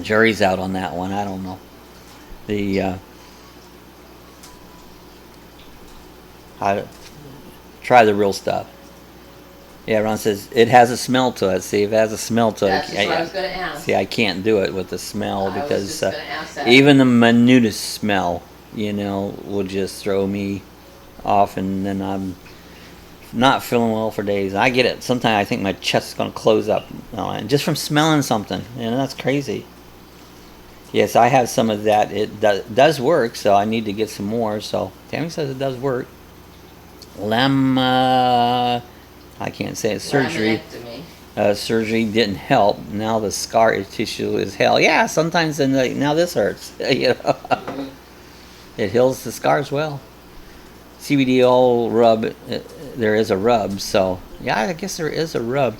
jury's out on that one. I don't know. I try the real stuff. Yeah, Ron says it has a smell to it. See, if it has a smell to That's it. That's what I was going to ask. See, I can't do it with the smell because that. Even the minutest smell, you know, will just throw me off, and then I'm not feeling well for days. I get it. Sometimes I think my chest is going to close up, and just from smelling something, you know, that's crazy. Yes, I have some of that. It does work, so I need to get some more. So Tammy says it does work. I can't say it. Surgery didn't help. Now the scar tissue is hell. Yeah, sometimes now this hurts. You know, it heals the scars well. CBD oil rub. There is a rub. So yeah, I guess there is a rub.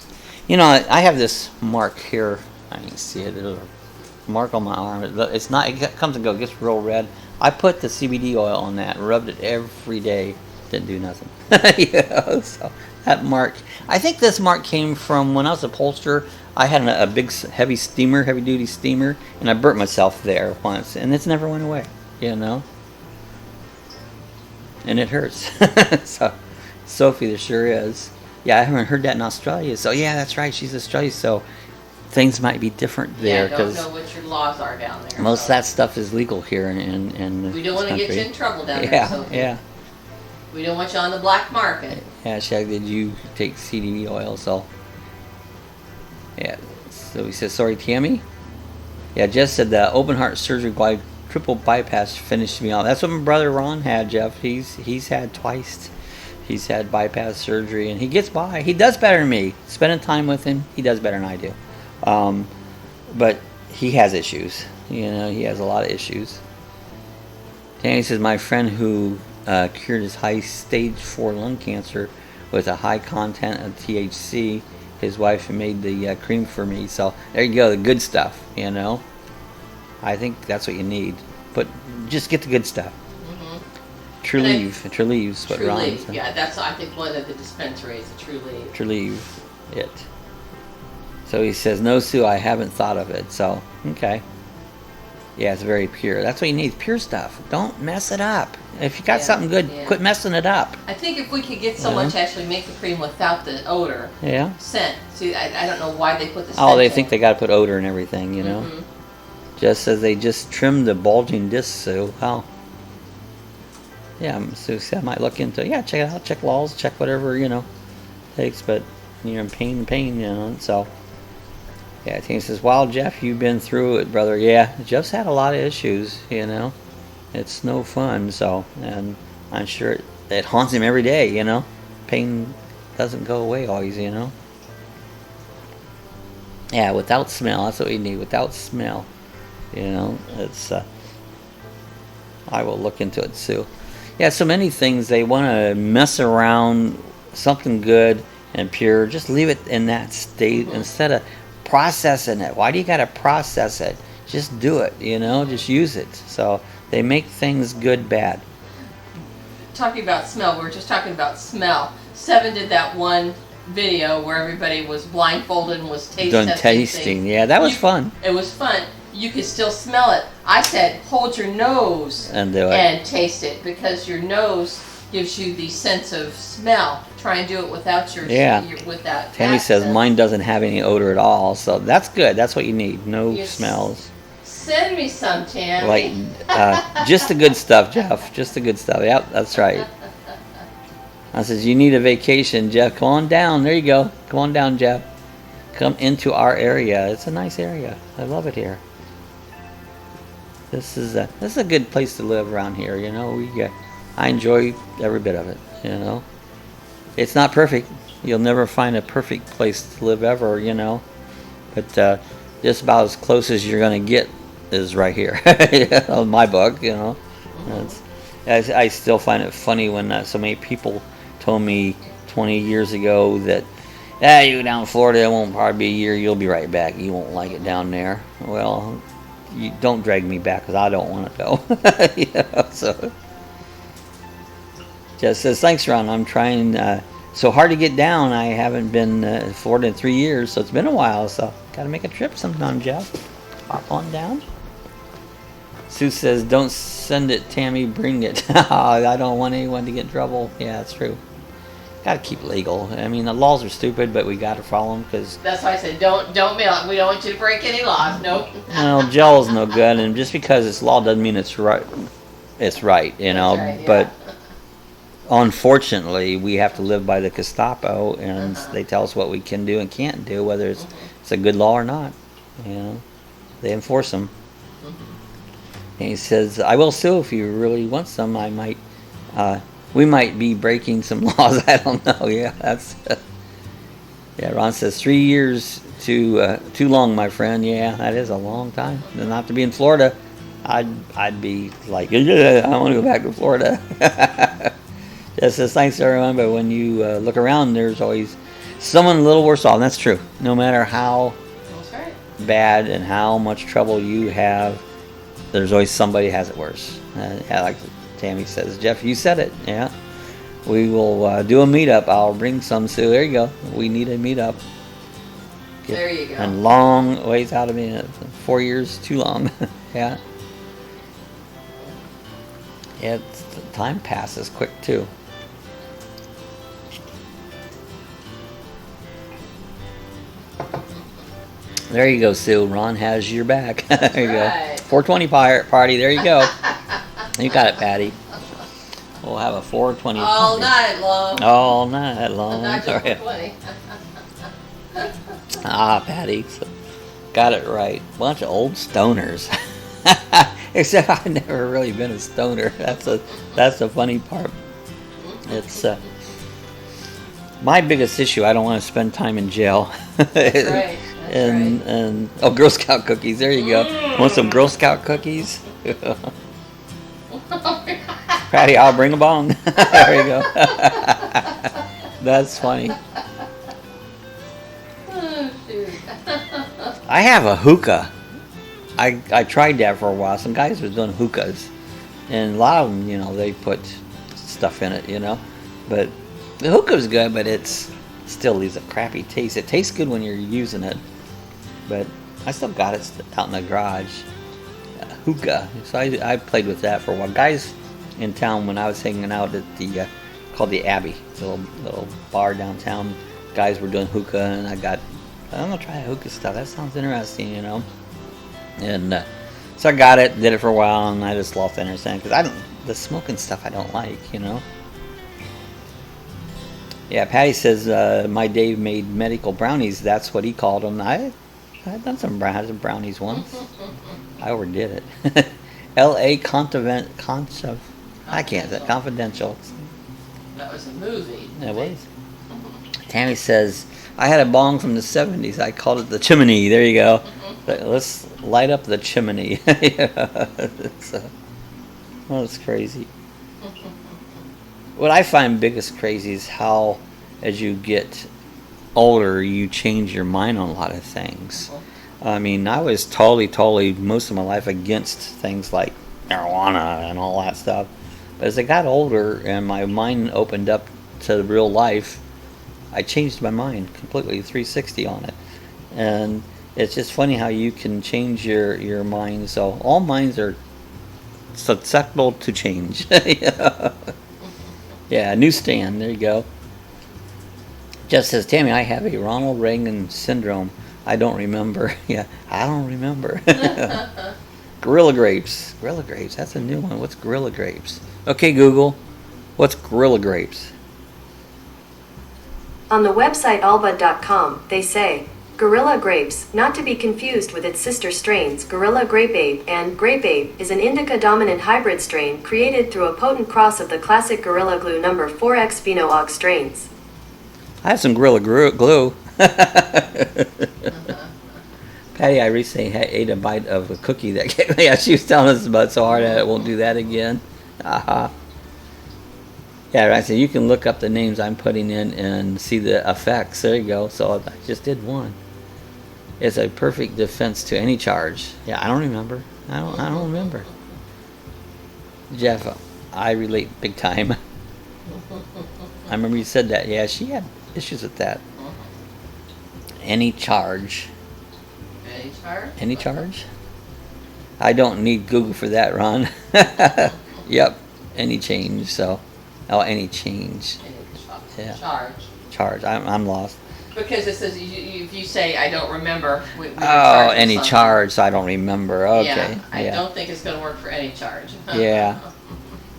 You know, I have this mark here. I can see it. There's a mark on my arm. It's not. It comes and goes. It gets real red. I put the CBD oil on that. Rubbed it every day. Didn't do nothing. You know, so that mark. I think this mark came from when I was a upholsterer. I had a big, heavy duty steamer, and I burnt myself there once, and it's never went away. You know, and it hurts. So, Sophie, there sure is. Yeah, I haven't heard that in Australia. So yeah, that's right. She's Australian, so things might be different there. Yeah, don't know what your laws are down there. Most of that stuff is legal here in we don't want to get you in trouble down there. Yeah, Sophie. yeah. We don't want you on the black market. Yeah, Shag, did you take CBD oil? So, yeah. So he says, sorry, Tammy. Yeah, Jeff said the open heart surgery triple bypass finished me off. That's what my brother Ron had, Jeff. He's had twice. He's had bypass surgery, and he gets by. He does better than me. Spending time with him, he does better than I do. But he has issues. You know, he has a lot of issues. Tammy says, my friend who cured his high stage 4 lung cancer with a high content of THC. His wife made the cream for me. So there you go, the good stuff. You know, I think that's what you need. But just get the good stuff. Trulieve's what Ron said. Yeah, that's I think one of the dispensaries. Truliev. Truliev, it. So he says, no, Sue, I haven't thought of it. So okay. Yeah, it's very pure. That's what you need, pure stuff. Don't mess it up. If you got something good, quit messing it up. I think if we could get someone to actually make the cream without the odor, scent. See, I don't know why they put the scent. Oh, they think they got to put odor and everything, you know. Just says they just trimmed the bulging disc, Sue. Wow. Yeah, Sue said I might look into it. Yeah, check it out. Check laws. Check whatever, you know, takes. But you're in pain, you know. So, yeah, Tina says, wow, Jeff, you've been through it, brother. Yeah, Jeff's had a lot of issues, you know. It's no fun, so, and I'm sure it haunts him every day, you know. Pain doesn't go away always, you know. Yeah, without smell, that's what we need, without smell. You know, it's, I will look into it, Sue. Yeah, so many things, they want to mess around, something good, and pure. Just leave it in that state instead of processing it. Why do you got to process it? Just do it, you know, just use it. So they make things good, bad. Talking about smell, we were just talking about smell. Seven did that one video where everybody was blindfolded and was Done tasting. things. Yeah, that was fun. It was fun. You could still smell it. I said, hold your nose And do it. and taste it, because your nose gives you the sense of smell. Try and do it without your without. Tammy that says sense. mine doesn't have any odor at all, so that's good. That's what you need. No Yes. smells. Send me some, Tammy. Like just the good stuff, Jeff. Just the good stuff. Yep, that's right. I says, you need a vacation, Jeff. Come on down. There you go. Come on down, Jeff. Come into our area. It's a nice area. I love it here. This is a good place to live around here. You know, I enjoy every bit of it. You know, it's not perfect. You'll never find a perfect place to live ever. You know, but just about as close as you're gonna get is right here. In my book, you know. I still find it funny when so many people told me 20 years ago that, you down in Florida, it won't probably be a year, you'll be right back. You won't like it down there. Well, you don't drag me back because I don't want to go. You know, so just says, thanks, Ron. I'm trying so hard to get down. I haven't been to Florida in 3 years, so it's been a while. So got to make a trip sometime, Jeff. Hop on down. Sue says, don't send it, Tammy, bring it. I don't want anyone to get in trouble. Yeah, that's true. Got to keep legal. I mean, the laws are stupid, but we got to follow them because... That's why I said, don't mail it. We don't want you to break any laws. Nope. Well, gel's no good, and just because it's law doesn't mean it's right. It's right, you know. That's right, yeah. But unfortunately, we have to live by the Gestapo, and they tell us what we can do and can't do, whether it's a good law or not. You know, they enforce them. And he says, I will sue if you really want some. I might, we might be breaking some laws. I don't know. Yeah, that's, yeah, Ron says 3 years too long, my friend. Yeah, that is a long time. And not to be in Florida, I'd be like, yeah, I want to go back to Florida. Just says, thanks everyone. But when you look around, there's always someone a little worse off. And that's true. No matter how bad and how much trouble you have, there's always somebody has it worse. Yeah, like Tammy says, Jeff, you said it. Yeah, we will do a meetup. I'll bring some, Sue. There you go. We need a meetup. There you go. And long ways out of me. 4 years too long. Yeah. Yeah, time passes quick too. There you go, Sue. Ron has your back. There you go. 420 party. There you go. You got it, Patty. We'll have a 420 all party. night long. All night long. Not just Sorry. 420. Patty. So, got it right. Bunch of old stoners. Except I've never really been a stoner. That's the funny part. It's my biggest issue. I don't want to spend time in jail. That's right. And oh, Girl Scout cookies. There you go. Want some Girl Scout cookies? Patty, I'll bring a bong. There you go. That's funny. Oh, shoot. I have a hookah. I tried that for a while. Some guys were doing hookahs, and a lot of them, you know, they put stuff in it, you know. But the hookah's good, but it's still leaves a crappy taste. It tastes good when you're using it, but I still got it out in the garage. Hookah. So I played with that for a while. Guys in town, when I was hanging out at the called the Abbey, little bar downtown, guys were doing hookah, and I'm gonna try hookah stuff. That sounds interesting, you know. And so I got it, did it for a while, and I just lost interest in it because the smoking stuff I don't like, you know. Yeah, Patty says my Dave made medical brownies. That's what he called them. I've done some brownies once. I overdid it. L.A. Confidential. That was a movie. It was. Tammy says, I had a bong from the 70s. I called it the chimney. There you go. Let's light up the chimney. Yeah. It's crazy. What I find biggest crazy is how, as you get older, you change your mind on a lot of things. I mean, I was totally most of my life against things like marijuana and all that stuff. But as I got older and my mind opened up to real life, I changed my mind completely, 360 on it. And it's just funny how you can change your mind. So all minds are susceptible to change. Yeah, newsstand, there you go. Just says, Tammy, I have a Ronald Reagan syndrome. I don't remember. Yeah, I don't remember. Gorilla grapes. Gorilla grapes, that's a new one. What's gorilla grapes? Okay, Google, what's gorilla grapes? On the website albud.com, they say, Gorilla grapes, not to be confused with its sister strains Gorilla Grapeape and Grapeape, is an indica-dominant hybrid strain created through a potent cross of the classic Gorilla Glue No. 4X Vino Og strains. I have some Gorilla Glue. Patty, I recently ate a bite of a cookie that yeah, she was telling us about so hard that it won't do that again. Yeah, right. So you can look up the names I'm putting in and see the effects. There you go. So I just did one. It's a perfect defense to any charge. Yeah, I don't remember. I don't remember. Jeff, I relate big time. I remember you said that. Yeah, she had issues with that. Any charge. Any charge? Any charge? I don't need Google for that, Ron. Yep. Any change. So, oh, any change. Any Yeah. charge. Charge. I'm lost. Because it says if you say I don't remember. We Oh, any charge. So I don't remember. Okay. Yeah, I Yeah. don't think it's going to work for any charge. Yeah.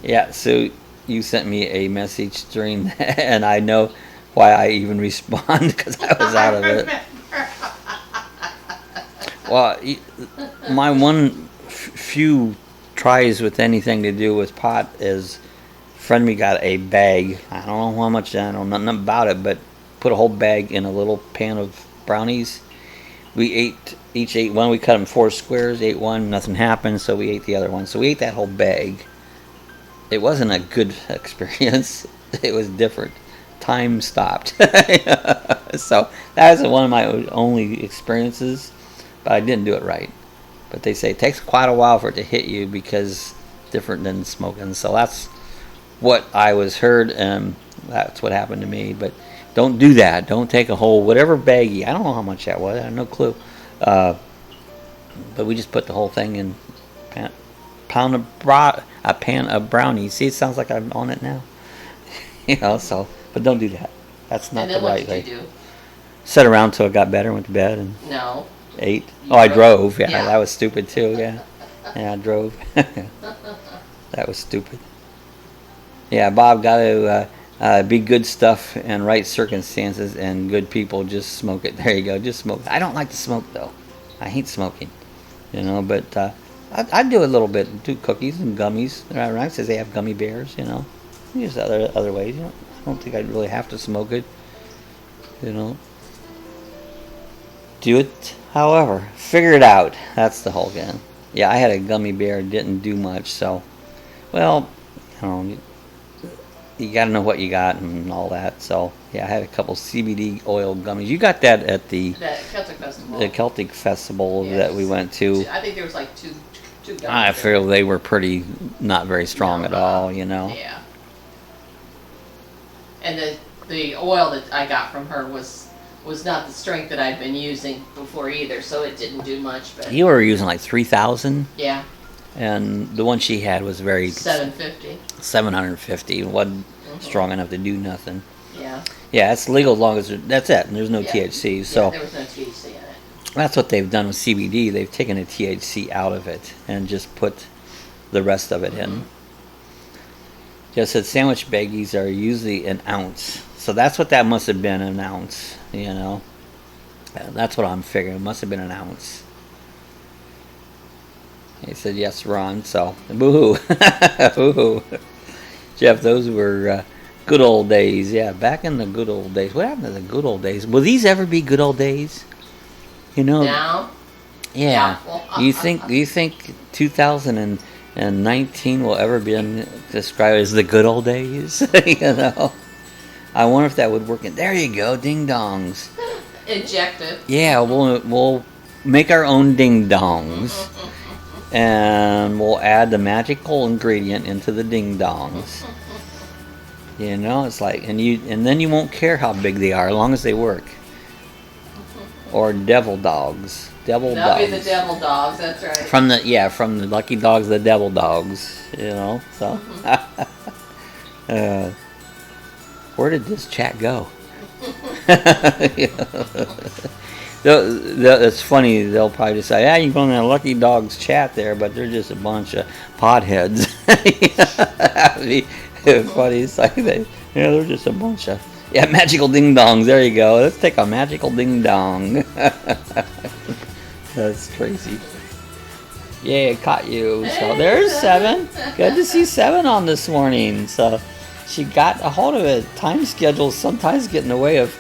Yeah. So you sent me a message during that, and I know why I even respond because I was out of it. Well, my one few tries with anything to do with pot is, a friend of me got a bag. I don't know how much, I don't know nothing about it, but put a whole bag in a little pan of brownies. We each ate one. We cut them 4 squares, ate one, nothing happened, so we ate the other one. So we ate that whole bag. It wasn't a good experience. It was different. Time stopped. So that was one of my only experiences, but I didn't do it right. But they say it takes quite a while for it to hit you because it's different than smoking. So that's what I was heard, and that's what happened to me. But don't do that. Don't take a whole whatever baggie. I don't know how much that was. I have no clue. But we just put the whole thing in a pan of brownies. See, it sounds like I'm on it now. So, but don't do that. That's not the right way. What did you do? Sat around till it got better, went to bed, and No. ate. You I drove. Yeah, Yeah. that was stupid too. Yeah, yeah, I drove. That was stupid. Yeah, Bob, got to be good stuff and right circumstances and good people. Just smoke it. There you go. Just smoke. I don't like to smoke though. I hate smoking. But I do a little bit. Do cookies and gummies. Right? Says they have gummy bears. Use other ways. I don't think I'd really have to smoke it. Do it, however, figure it out. That's the whole game. Yeah, I had a gummy bear, didn't do much. So, well, you got to know what you got and all that. So, yeah, I had a couple CBD oil gummies. You got that at the Celtic Festival. the Celtic Festival Yes. that we went to. I think there was like two gummies. I feel they were pretty not very strong No, at all. Yeah. And the oil that I got from her was not the strength that I'd been using before either, so it didn't do much. But You were using like 3,000, yeah, and the one she had was very 750. 750. Wasn't strong enough to do nothing. Yeah. Yeah, it's legal as long as that's it. And there's no Yeah. THC. Yeah, So there was no THC in it. that's what they've done with CBD. They've taken the THC out of it and just put the rest of it in. Just said sandwich baggies are usually an ounce. So that's what that must have been, an ounce. That's what I'm figuring. It must have been an ounce. He said, yes, Ron. So, boo-hoo. Boo-hoo. Jeff, those were good old days. Yeah, back in the good old days. What happened to the good old days? Will these ever be good old days? Now? Yeah. Yeah. You think 2019 will ever be described as the good old days? I wonder if that would work. There you go, ding dongs. Inject it. Yeah, we'll make our own ding dongs, and we'll add the magical ingredient into the ding dongs. You know, it's like, and then you won't care how big they are as long as they work. Or devil dogs. Devil dogs. That'll be the devil dogs, that's right. From the lucky dogs, the devil dogs. You know, so. Where did this chat go? It's funny. They'll probably just say, "Yeah, you can go in that lucky dogs chat there," but they're just a bunch of potheads. That'd be funny. It's like they're just a bunch of magical ding dongs. There you go. Let's take a magical ding dong. That's crazy. Yeah, caught you. So there's 7. Good to see 7 on this morning. So she got a hold of it. Time schedules sometimes get in the way of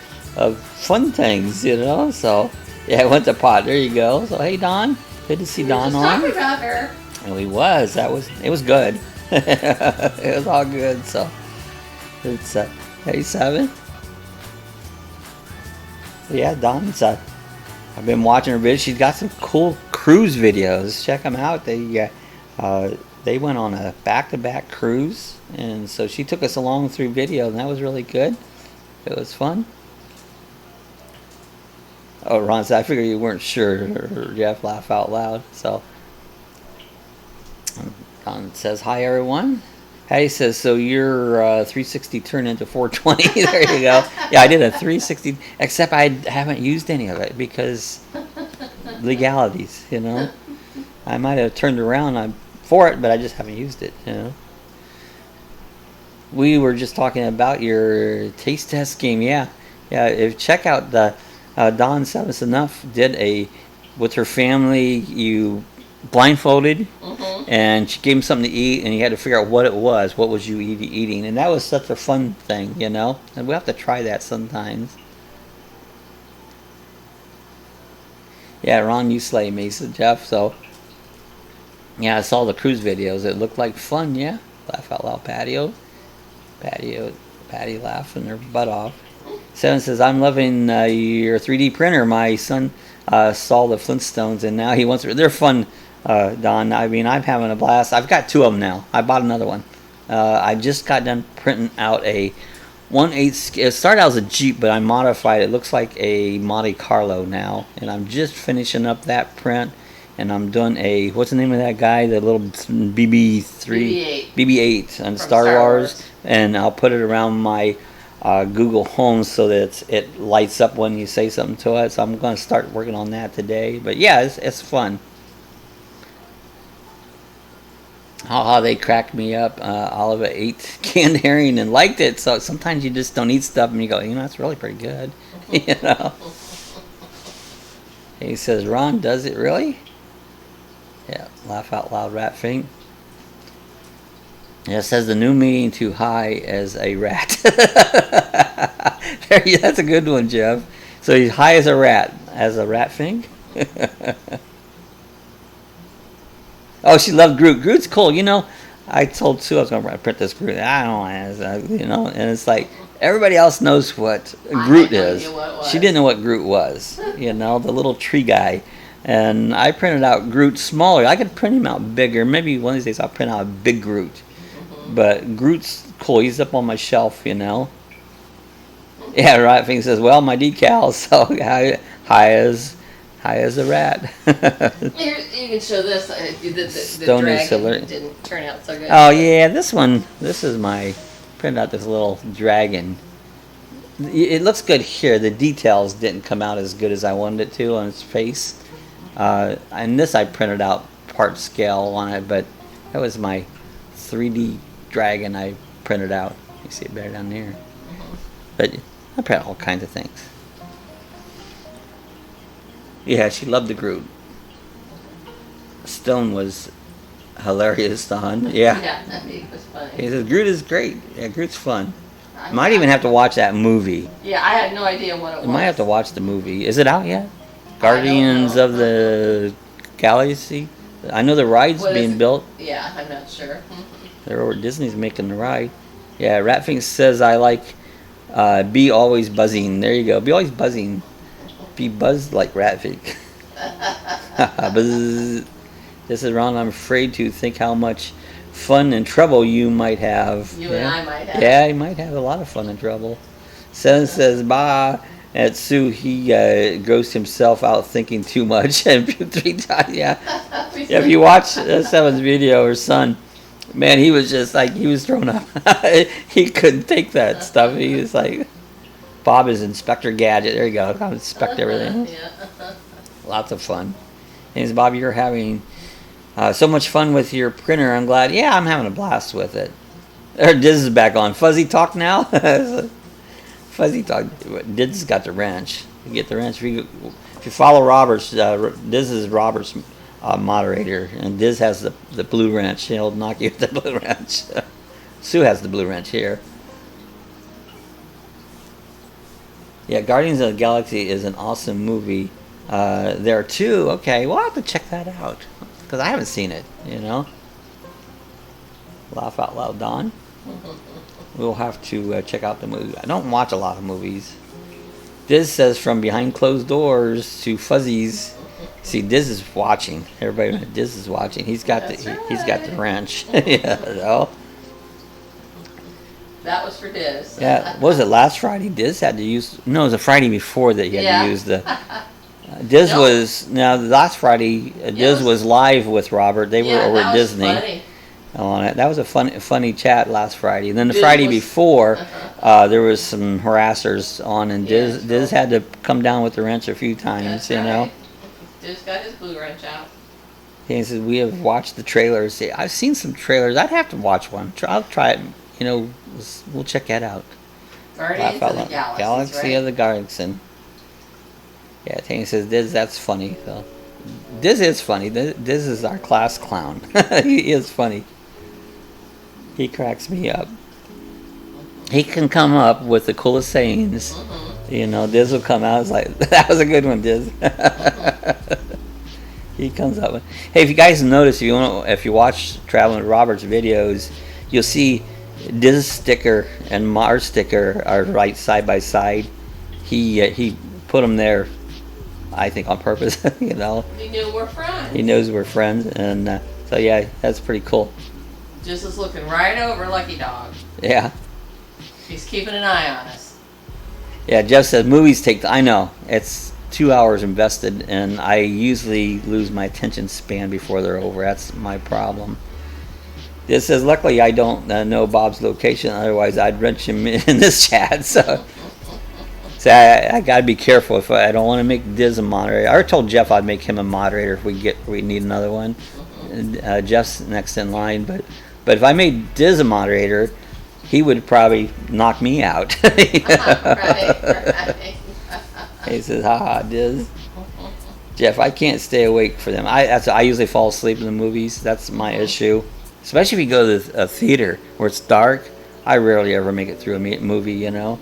fun things, you know. So yeah, I went to pot. There you go. So hey, Don. Good to see Don on. Talking about her. Well, he was. It was good. It was all good. So it's hey 7. Yeah, Don's. I've been watching her videos. She's got some cool cruise videos. Check them out. They went on a back-to-back cruise, and so she took us along through video, and that was really good. It was fun. Oh, Ron said, I figured you weren't sure. Jeff laughed out loud. So Ron says, hi, everyone. Hattie says, so your 360 turned into 420. There you go. Yeah, I did a 360, except I haven't used any of it because legalities, you know. I might have turned around for it, but I just haven't used it, you know. We were just talking about your taste test game. Yeah. Check out the Dawn Seventh Enough did with her family. You blindfolded, and she gave him something to eat, and you had to figure out what it was. What was you eating? And that was such a fun thing, you know. And we have to try that sometimes. Yeah, Ron, you slay me, said Jeff. So yeah, I saw the cruise videos. It looked like fun. Yeah, laugh out loud Patty laughing her butt off. 7 says, I'm loving your 3D printer. My son saw the Flintstones, and now he wants to. They're fun, Don. I mean, I'm having a blast. I've got 2 of them now. I bought another one. I just got done printing out a 1/8. It started out as a Jeep, but I modified it. It looks like a Monte Carlo now, and I'm just finishing up that print. And I'm doing what's the name of that guy? The little BB-8 on Star Wars. And I'll put it around my Google Home so that it lights up when you say something to it. So I'm going to start working on that today. But yeah, it's fun. How they cracked me up. Oliver ate canned herring and liked it. So sometimes you just don't eat stuff and you go, that's really pretty good. You know. He says, Ron, does it really? Yeah, laugh out loud, rat fink. Yeah, it says the new meeting too high as a rat. That's a good one, Jeff. So he's high as a rat fink. Oh, she loved Groot. Groot's cool. You know, I told Sue I was going to print this Groot. I don't know, you know, and it's like everybody else knows what Groot is. She didn't know what Groot was. You know, the little tree guy. And I printed out Groot smaller. I could print him out bigger. Maybe one of these days I'll print out a big Groot. But Groot's cool. He's up on my shelf, you know. Yeah, right. Thing says, well, my decals. So high as a rat. You can show this. The dragon didn't turn out so good. Oh yeah, this one. This is my printed out this little dragon. It looks good here. The details didn't come out as good as I wanted it to on its face. And this I printed out part scale on it, but that was my 3D dragon I printed out. You see it better down there. But I printed all kinds of things. Yeah, she loved the Groot. Stone was hilarious, Don. Yeah. Yeah, it was funny. He says, Groot is great. Yeah, Groot's fun. Might even have to watch that movie. Yeah, I had no idea what it was. You might have to watch the movie. Is it out yet? Guardians of the Galaxy? I know the ride's being built. Yeah, I'm not sure. Disney's making the ride. Yeah, Ratfink says I like Be always buzzing. There you go. Be always buzzing. Be buzzed like Ratvik. Buzz. This is Ron. I'm afraid to think how much fun and trouble you might have. You and I might have. Yeah, you might have a lot of fun and trouble. Seven says, bah. At Sue, he grossed himself out thinking too much and 3 times. Yeah. Yeah, if you watch Seven's video, her son, man, he was just like, he was thrown up. He couldn't take that stuff. He was like, Bob is Inspector Gadget. There you go. I'll inspect everything. Yeah. Lots of fun. And he says, Bob, you're having so much fun with your printer. I'm glad. Yeah, I'm having a blast with it. Diz is back on. Fuzzy talk now? Fuzzy talk. Diz got the wrench. You get the wrench. If you follow Robert's, Diz is Robert's moderator, and Diz has the blue wrench. He'll knock you with the blue wrench. Sue has the blue wrench here. Yeah, Guardians of the Galaxy is an awesome movie. There are 2. Okay, we'll have to check that out because I haven't seen it. You know. Laugh out loud, Don. We'll have to check out the movie. I don't watch a lot of movies. Diz says from behind closed doors to Fuzzies. See, Diz is watching. Everybody, Diz is watching. He's got he's got the wrench. Yeah, no. That was for Diz. Yeah, what was it last Friday? Diz had to use. No, it was the Friday before that he had to use the. Diz was now last Friday. Diz was live with Robert. They were over at Disney. Funny. On it. That was a funny chat last Friday. And then the Friday before, there was some harassers on, and Diz had to come down with the wrench a few times. You know. Diz got his blue wrench out. He says we have watched the trailers. See, I've seen some trailers. I'd have to watch one. I'll try it. You know, we'll check that out. Guardians of the Galaxy of the Galaxy. Yeah, Tanny says Diz. That's funny. So, Diz is funny. Diz is our class clown. He is funny. He cracks me up. He can come up with the coolest sayings. You know, Diz will come out. It's like, that was a good one, Diz. He comes up with. Hey, if you guys notice, if you watch Traveling with Robert's videos, you'll see Diz's sticker and Mar's sticker are right side by side. He put them there, I think, on purpose. You know. He knew we're friends. He knows we're friends, and so yeah, that's pretty cool. Just is looking right over Lucky Dog. Yeah. He's keeping an eye on us. Yeah, Jeff says movies take. I know it's 2 hours invested, and I usually lose my attention span before they're over. That's my problem. It says luckily I don't know Bob's location, otherwise I'd wrench him in this chat. So I gotta be careful if I don't want to make Diz a moderator. I already told Jeff I'd make him a moderator if we need another one. Jeff's next in line, but if I made Diz a moderator, he would probably knock me out. Right. He says, haha, Diz. Jeff, I can't stay awake for them. I usually fall asleep in the movies. That's my issue. Especially if you go to a theater where it's dark. I rarely ever make it through a movie, you know.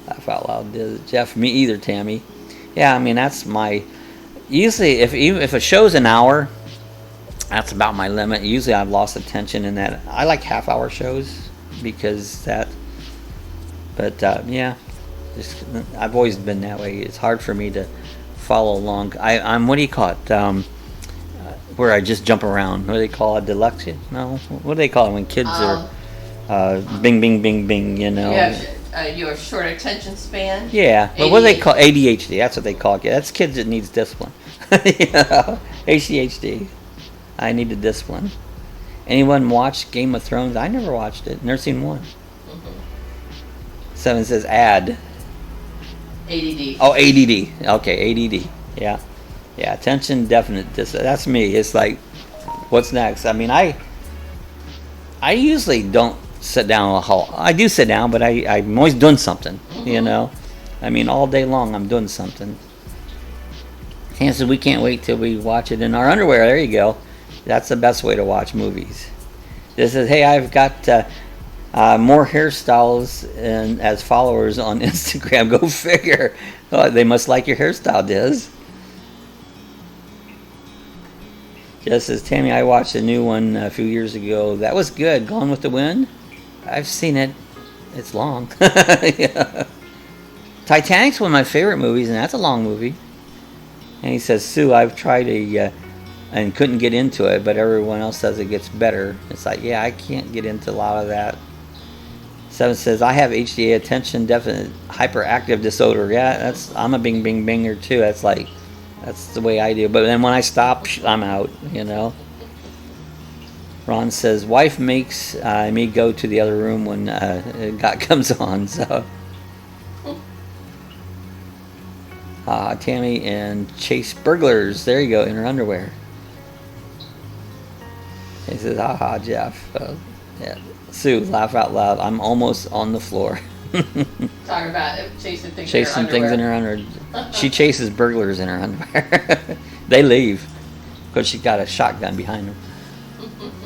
Laugh out loud, Diz. Jeff, me either, Tammy. Yeah, I mean, that's my... Usually, if a show's an hour, that's about my limit. Usually I've lost attention in that. I like half-hour shows because that... But, yeah. I've always been that way. It's hard for me to follow along. I'm what do you call it? Where I just jump around. What do they call it? Dyslexia? No. What do they call it when kids are bing, bing, bing, bing? You know. You have short attention span. Yeah, but what do they call ADHD? That's what they call it. That's kids that needs discipline. You know, ADHD. I need the discipline. Anyone watch Game of Thrones? I never watched it. Never seen one. Seven says add. ADD. Oh, ADD. Okay, ADD. Yeah. Yeah, attention definite. That's me. It's like, what's next? I mean, I usually don't sit down a whole. I do sit down, but I'm always doing something, you know? I mean, all day long I'm doing something. Tan says we can't wait till we watch it in our underwear. There you go. That's the best way to watch movies. This says, hey, I've got more hairstyles and as followers on Instagram. Go figure. Oh, they must like your hairstyle, Diz. Just as Tammy, I watched a new one a few years ago. That was good. Gone with the Wind. I've seen it. It's long. Yeah. Titanic's one of my favorite movies, and that's a long movie. And he says, Sue, I've tried and couldn't get into it, but everyone else says it gets better. It's like, yeah, I can't get into a lot of that. 7 says, I have HDA, attention deficit hyperactive disorder. Yeah, I'm a bing bing binger too. That's the way I do. But then when I stop, I'm out, you know. Ron says, wife makes me go to the other room when God comes on. So, Tammy and Chase burglars. There you go, in her underwear. He says, haha, Jeff. Yeah. Sue, laugh out loud. I'm almost on the floor. Talking about chasing things Chasing things in her underwear. She chases burglars in her underwear. They leave because she got a shotgun behind them.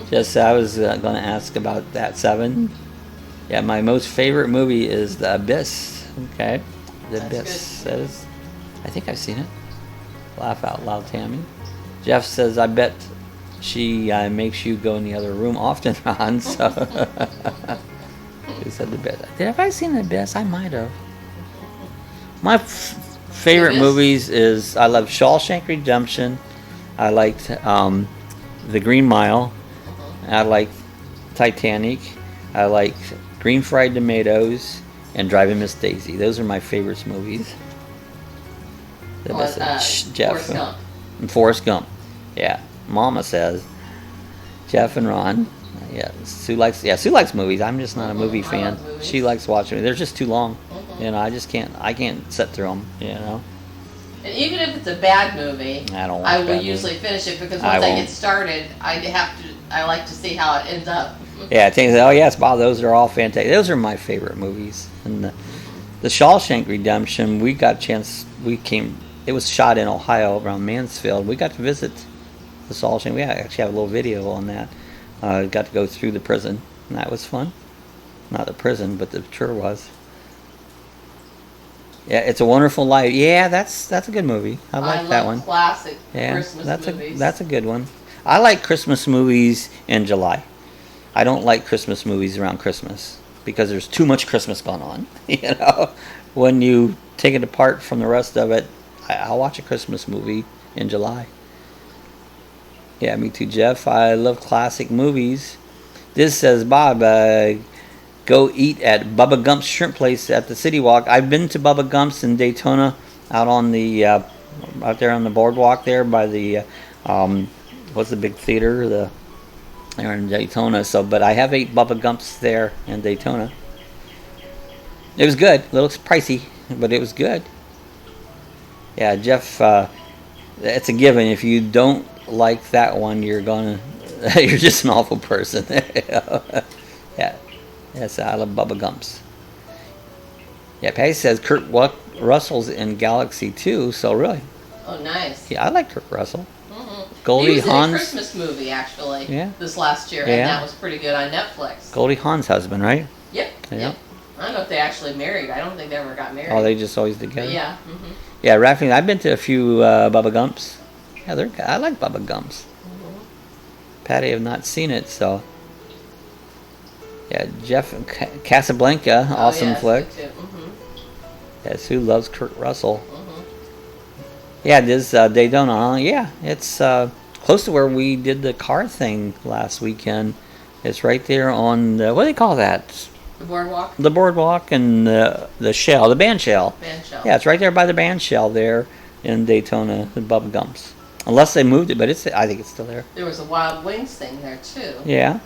Just, I was going to ask about that, 7. Yeah, my most favorite movie is The Abyss. Okay. The Abyss says, I think I've seen it. Laugh out loud, Tammy. Jeff says, I bet she makes you go in the other room often, Ron. So he said The Abyss. Have I seen The Abyss? I might have. My favorite movies is, I love Shawshank Redemption. I liked The Green Mile. I like Titanic. I like Green Fried Tomatoes and Driving Miss Daisy. Those are my favorite movies. Jeff. Forrest Gump. And Forrest Gump. Yeah. Mama says. Jeff and Ron. Yeah. Sue likes movies. I'm just not a movie fan. She likes watching them. They're just too long. You know, I can't sit through them, you know. And even if it's a bad movie, I will usually finish it because once I get started, I like to see how it ends up. Yeah, oh yes, Bob, those are all fantastic. Those are my favorite movies. And the Shawshank Redemption, we got a chance. It was shot in Ohio around Mansfield. We got to visit the Shawshank. We actually have a little video on that. Got to go through the prison, and that was fun. Not the prison, but the tour was. Yeah, It's a Wonderful Life. Yeah, that's a good movie. I like that one. Classic Christmas movies. That's a good one. I like Christmas movies in July. I don't like Christmas movies around Christmas because there's too much Christmas going on. You know, when you take it apart from the rest of it, I'll watch a Christmas movie in July. Yeah, me too, Jeff. I love classic movies. This says, Bob, go eat at Bubba Gump's Shrimp Place at the City Walk. I've been to Bubba Gump's in Daytona, out on the out there on the boardwalk there by the what's the big theater? They're in Daytona. So, but I have ate Bubba Gump's there in Daytona. It was good. A little pricey, but it was good. Yeah, Jeff. It's a given. If you don't like that one, you're just an awful person. Yeah. Yes, I love Bubba Gump's. Yeah, Patty says Kurt Russell's in Galaxy 2, so really. Oh, nice. Yeah, I like Kurt Russell. Mm-hmm. Goldie he was Hawn's. in a Christmas movie, actually, yeah. This last year, and that was pretty good on Netflix. Goldie Hawn's husband, right? Yep. Yeah. Yep. I don't know if they actually married. I don't think they ever got married. Oh, they just always together? But yeah. Mm-hmm. Yeah, Rafting, I've been to a few Bubba Gump's. Yeah, I like Bubba Gump's. Mm-hmm. Patty have not seen it, so. Yeah, Jeff Casablanca, awesome flick. Mm-hmm. Yes, who loves Kurt Russell? Mm-hmm. Yeah, this Daytona, huh? Yeah, it's close to where we did the car thing last weekend. It's right there on what do they call that? The boardwalk. The boardwalk and the shell, the band shell. Yeah, it's right there by the band shell there in Daytona, the Bubba Gump's. Unless they moved it, but I think it's still there. There was a Wild Wings thing there too. Yeah.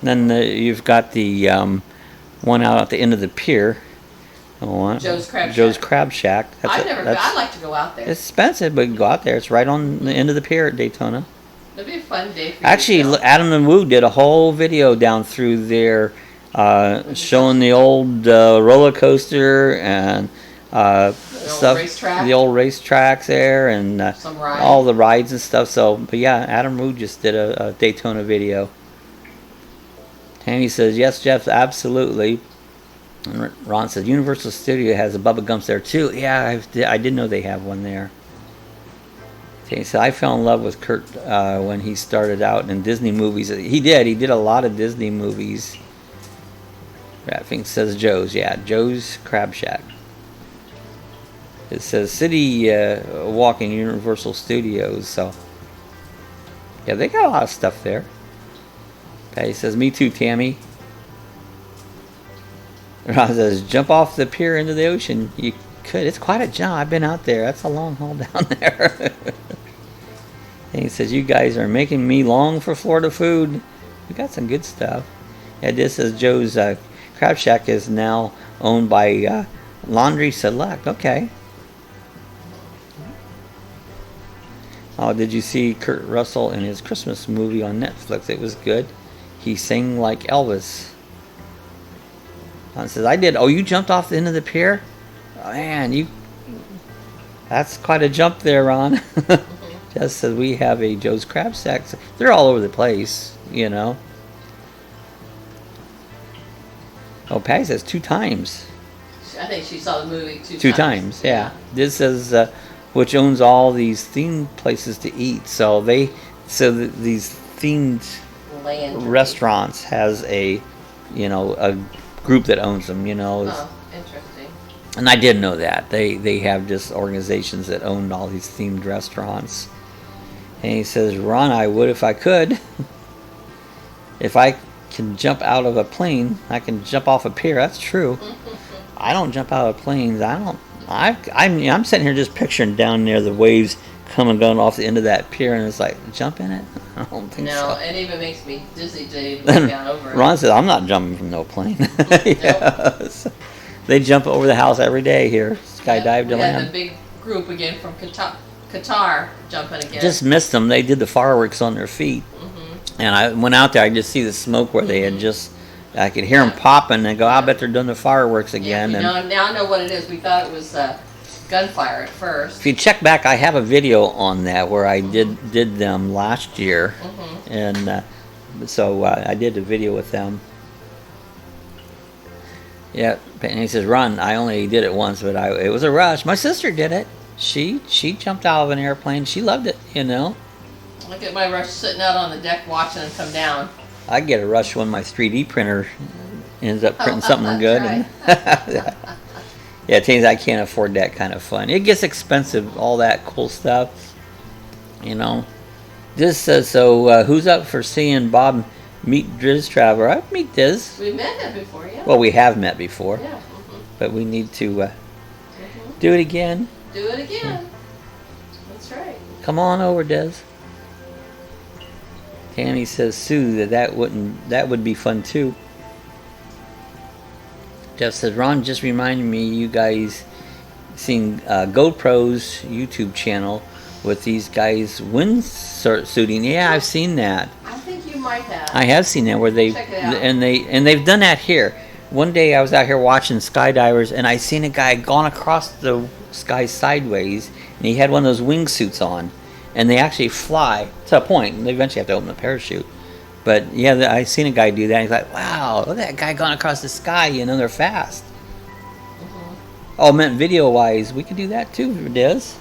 Then you've got the one out at the end of the pier. Joe's Crab Shack. I'd like to go out there. It's expensive, but you go out there. It's right on the end of the pier at Daytona. It'd be a fun day for you. Actually, Adam and Woo did a whole video down through there showing the old roller coaster and the old racetracks there and all the rides and stuff. So, but yeah, Adam Woo just did a Daytona video. Tammy says, yes, Jeff, absolutely. And Ron says, Universal Studio has a Bubba Gump's there too. Yeah, I did know they have one there. Tammy said, I fell in love with Kurt when he started out in Disney movies. He did a lot of Disney movies. I think it says Joe's. Yeah, Joe's Crab Shack. It says City Walking Universal Studios. So yeah, they got a lot of stuff there. Okay, he says, me too, Tammy. Ron says, jump off the pier into the ocean. You could. It's quite a jump. I've been out there. That's a long haul down there. And he says, you guys are making me long for Florida food. We got some good stuff. Yeah, this says Joe's Crab Shack is now owned by Laundry Select. Okay. Oh, did you see Kurt Russell in his Christmas movie on Netflix? It was good. He sang like Elvis. Ron says, I did. Oh, you jumped off the end of the pier? Oh, man, that's quite a jump there, Ron. Jess says, we have a Joe's Crab Shack. They're all over the place, you know. Oh, Patty says 2 times. I think she saw the movie 2 times. 2 times, yeah. This says, which owns all these themed places to eat. So these themed restaurants has a group that owns them, Oh, interesting. And I did know that. They have just organizations that own all these themed restaurants. And he says, Ron, I would if I could. If I can jump out of a plane, I can jump off a pier. That's true. I don't jump out of planes. I'm sitting here just picturing down there the waves coming going off the end of that pier, and it's like, jump in it? I don't think so. No, it even makes me dizzy to even get down over it. Ron said, I'm not jumping from no plane. Yes. They jump over the house every day here. Skydive to land. We had the big group again from Qatar jumping again. Just missed them. They did the fireworks on their feet. And I went out there, I just see the smoke where they had just, I could hear them popping and go, I bet they're doing the fireworks again. Yeah, now I know what it is. We thought it was gunfire at first. If you check back, I have a video on that where I did them last year. And so I did a video with them. Yeah, and he says, Ron, I only did it once, but it was a rush. My sister did it. She jumped out of an airplane. She loved it, Look at my rush sitting out on the deck watching them come down. I get a rush when my 3D printer ends up printing something good. Right. Yeah, things I can't afford that kind of fun. It gets expensive, all that cool stuff. This says, so who's up for seeing Bob meet Driz Traveler? I've met Diz. We've met him before, yeah. Well, we have met before. Yeah. But we need to do it again. Do it again. That's right. Come on over, Diz. Tammy says, Sue, that would be fun too. Jeff says, Ron just reminded me you guys seen GoPro's YouTube channel with these guys windsuiting. Yeah, I've seen that. I think you might have. I have seen that where they've done that here. One day I was out here watching skydivers and I seen a guy gone across the sky sideways and he had one of those wingsuits on. And they actually fly to a point. And they eventually have to open the parachute. But yeah, I seen a guy do that. And he's like, wow, look at that guy going across the sky. They're fast. Oh, meant video-wise. We could do that too, Diz.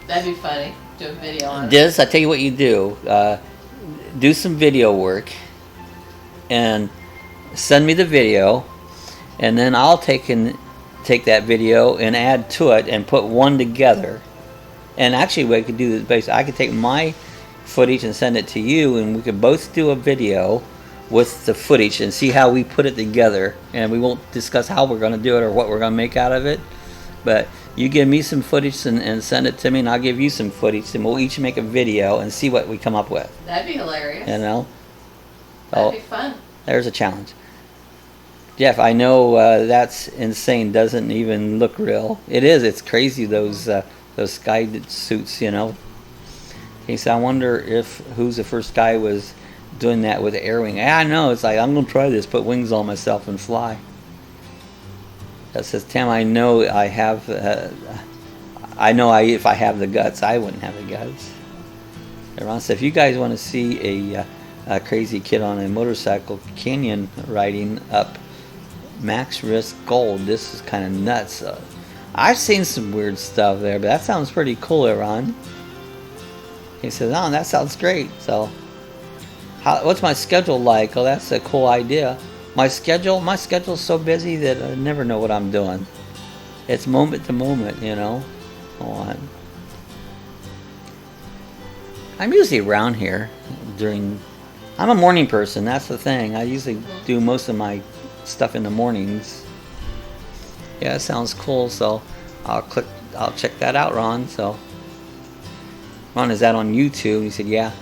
That'd be funny. Do a video on it. Diz, I tell you what you do. Do some video work. And send me the video. And then I'll take that video and add to it and put one together. And actually, what I could do is I could take my footage and send it to you, and we could both do a video with the footage and see how we put it together. And we won't discuss how we're going to do it or what we're going to make out of it. But you give me some footage and send it to me, and I'll give you some footage, and we'll each make a video and see what we come up with. That'd be hilarious. That'd be fun. There's a challenge. Jeff, I know that's insane. Doesn't even look real. It is. It's crazy, those sky suits, He said, I wonder who's the first guy was doing that with the air wing. I know. It's like, I'm going to try this, put wings on myself and fly. That says, Tam, I know I have, if I have the guts, I wouldn't have the guts. And Ron said, if you guys want to see a crazy kid on a motorcycle canyon riding up Max Risk Gold, this is kind of nuts. I've seen some weird stuff there, but that sounds pretty cool, Ron. He says, that sounds great. So, what's my schedule like? Oh, that's a cool idea. My schedule's so busy that I never know what I'm doing. It's moment to moment, you know. Hold on. I'm usually around here I'm a morning person, that's the thing. I usually do most of my stuff in the mornings. Yeah, it sounds cool, so I'll check that out, Ron. So Ron, is that on YouTube? He said, yeah.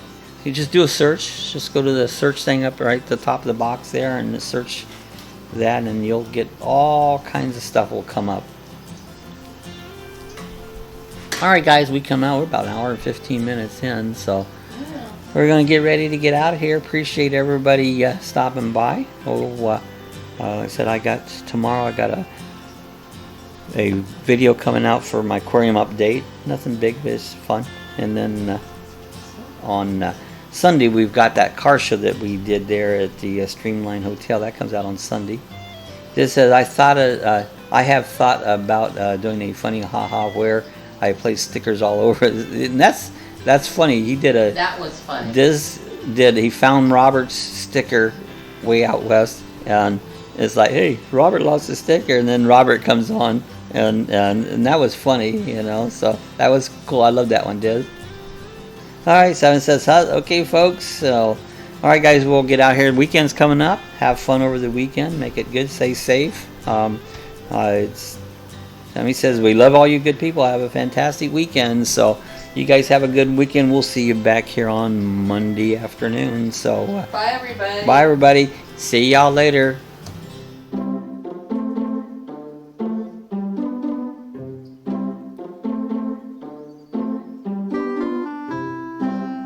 You just do a search, just go to the search thing up right at the top of the box there and search that, and you'll get all kinds of stuff will come up. Alright guys, we come out, we're about an hour and 15 minutes in, so we're going to get ready to get out of here. Appreciate everybody stopping by. Like I said, tomorrow I got a video coming out for my aquarium update. Nothing big, but it's fun. And then on Sunday we've got that car show that we did there at the Streamline Hotel. That comes out on Sunday. This says, I have thought about doing a funny haha where I place stickers all over it. And that's funny. He did that was funny. He found Robert's sticker way out west, and it's like, hey, Robert lost his sticker, and then Robert comes on, and that was funny, you know. So that was cool. I love that one, Diz. All right, Seven says, okay, folks. So, all right, guys, we'll get out here. Weekend's coming up. Have fun over the weekend. Make it good. Stay safe. Sammy says, we love all you good people. Have a fantastic weekend. So you guys have a good weekend. We'll see you back here on Monday afternoon. So bye, everybody. Bye, everybody. See y'all later.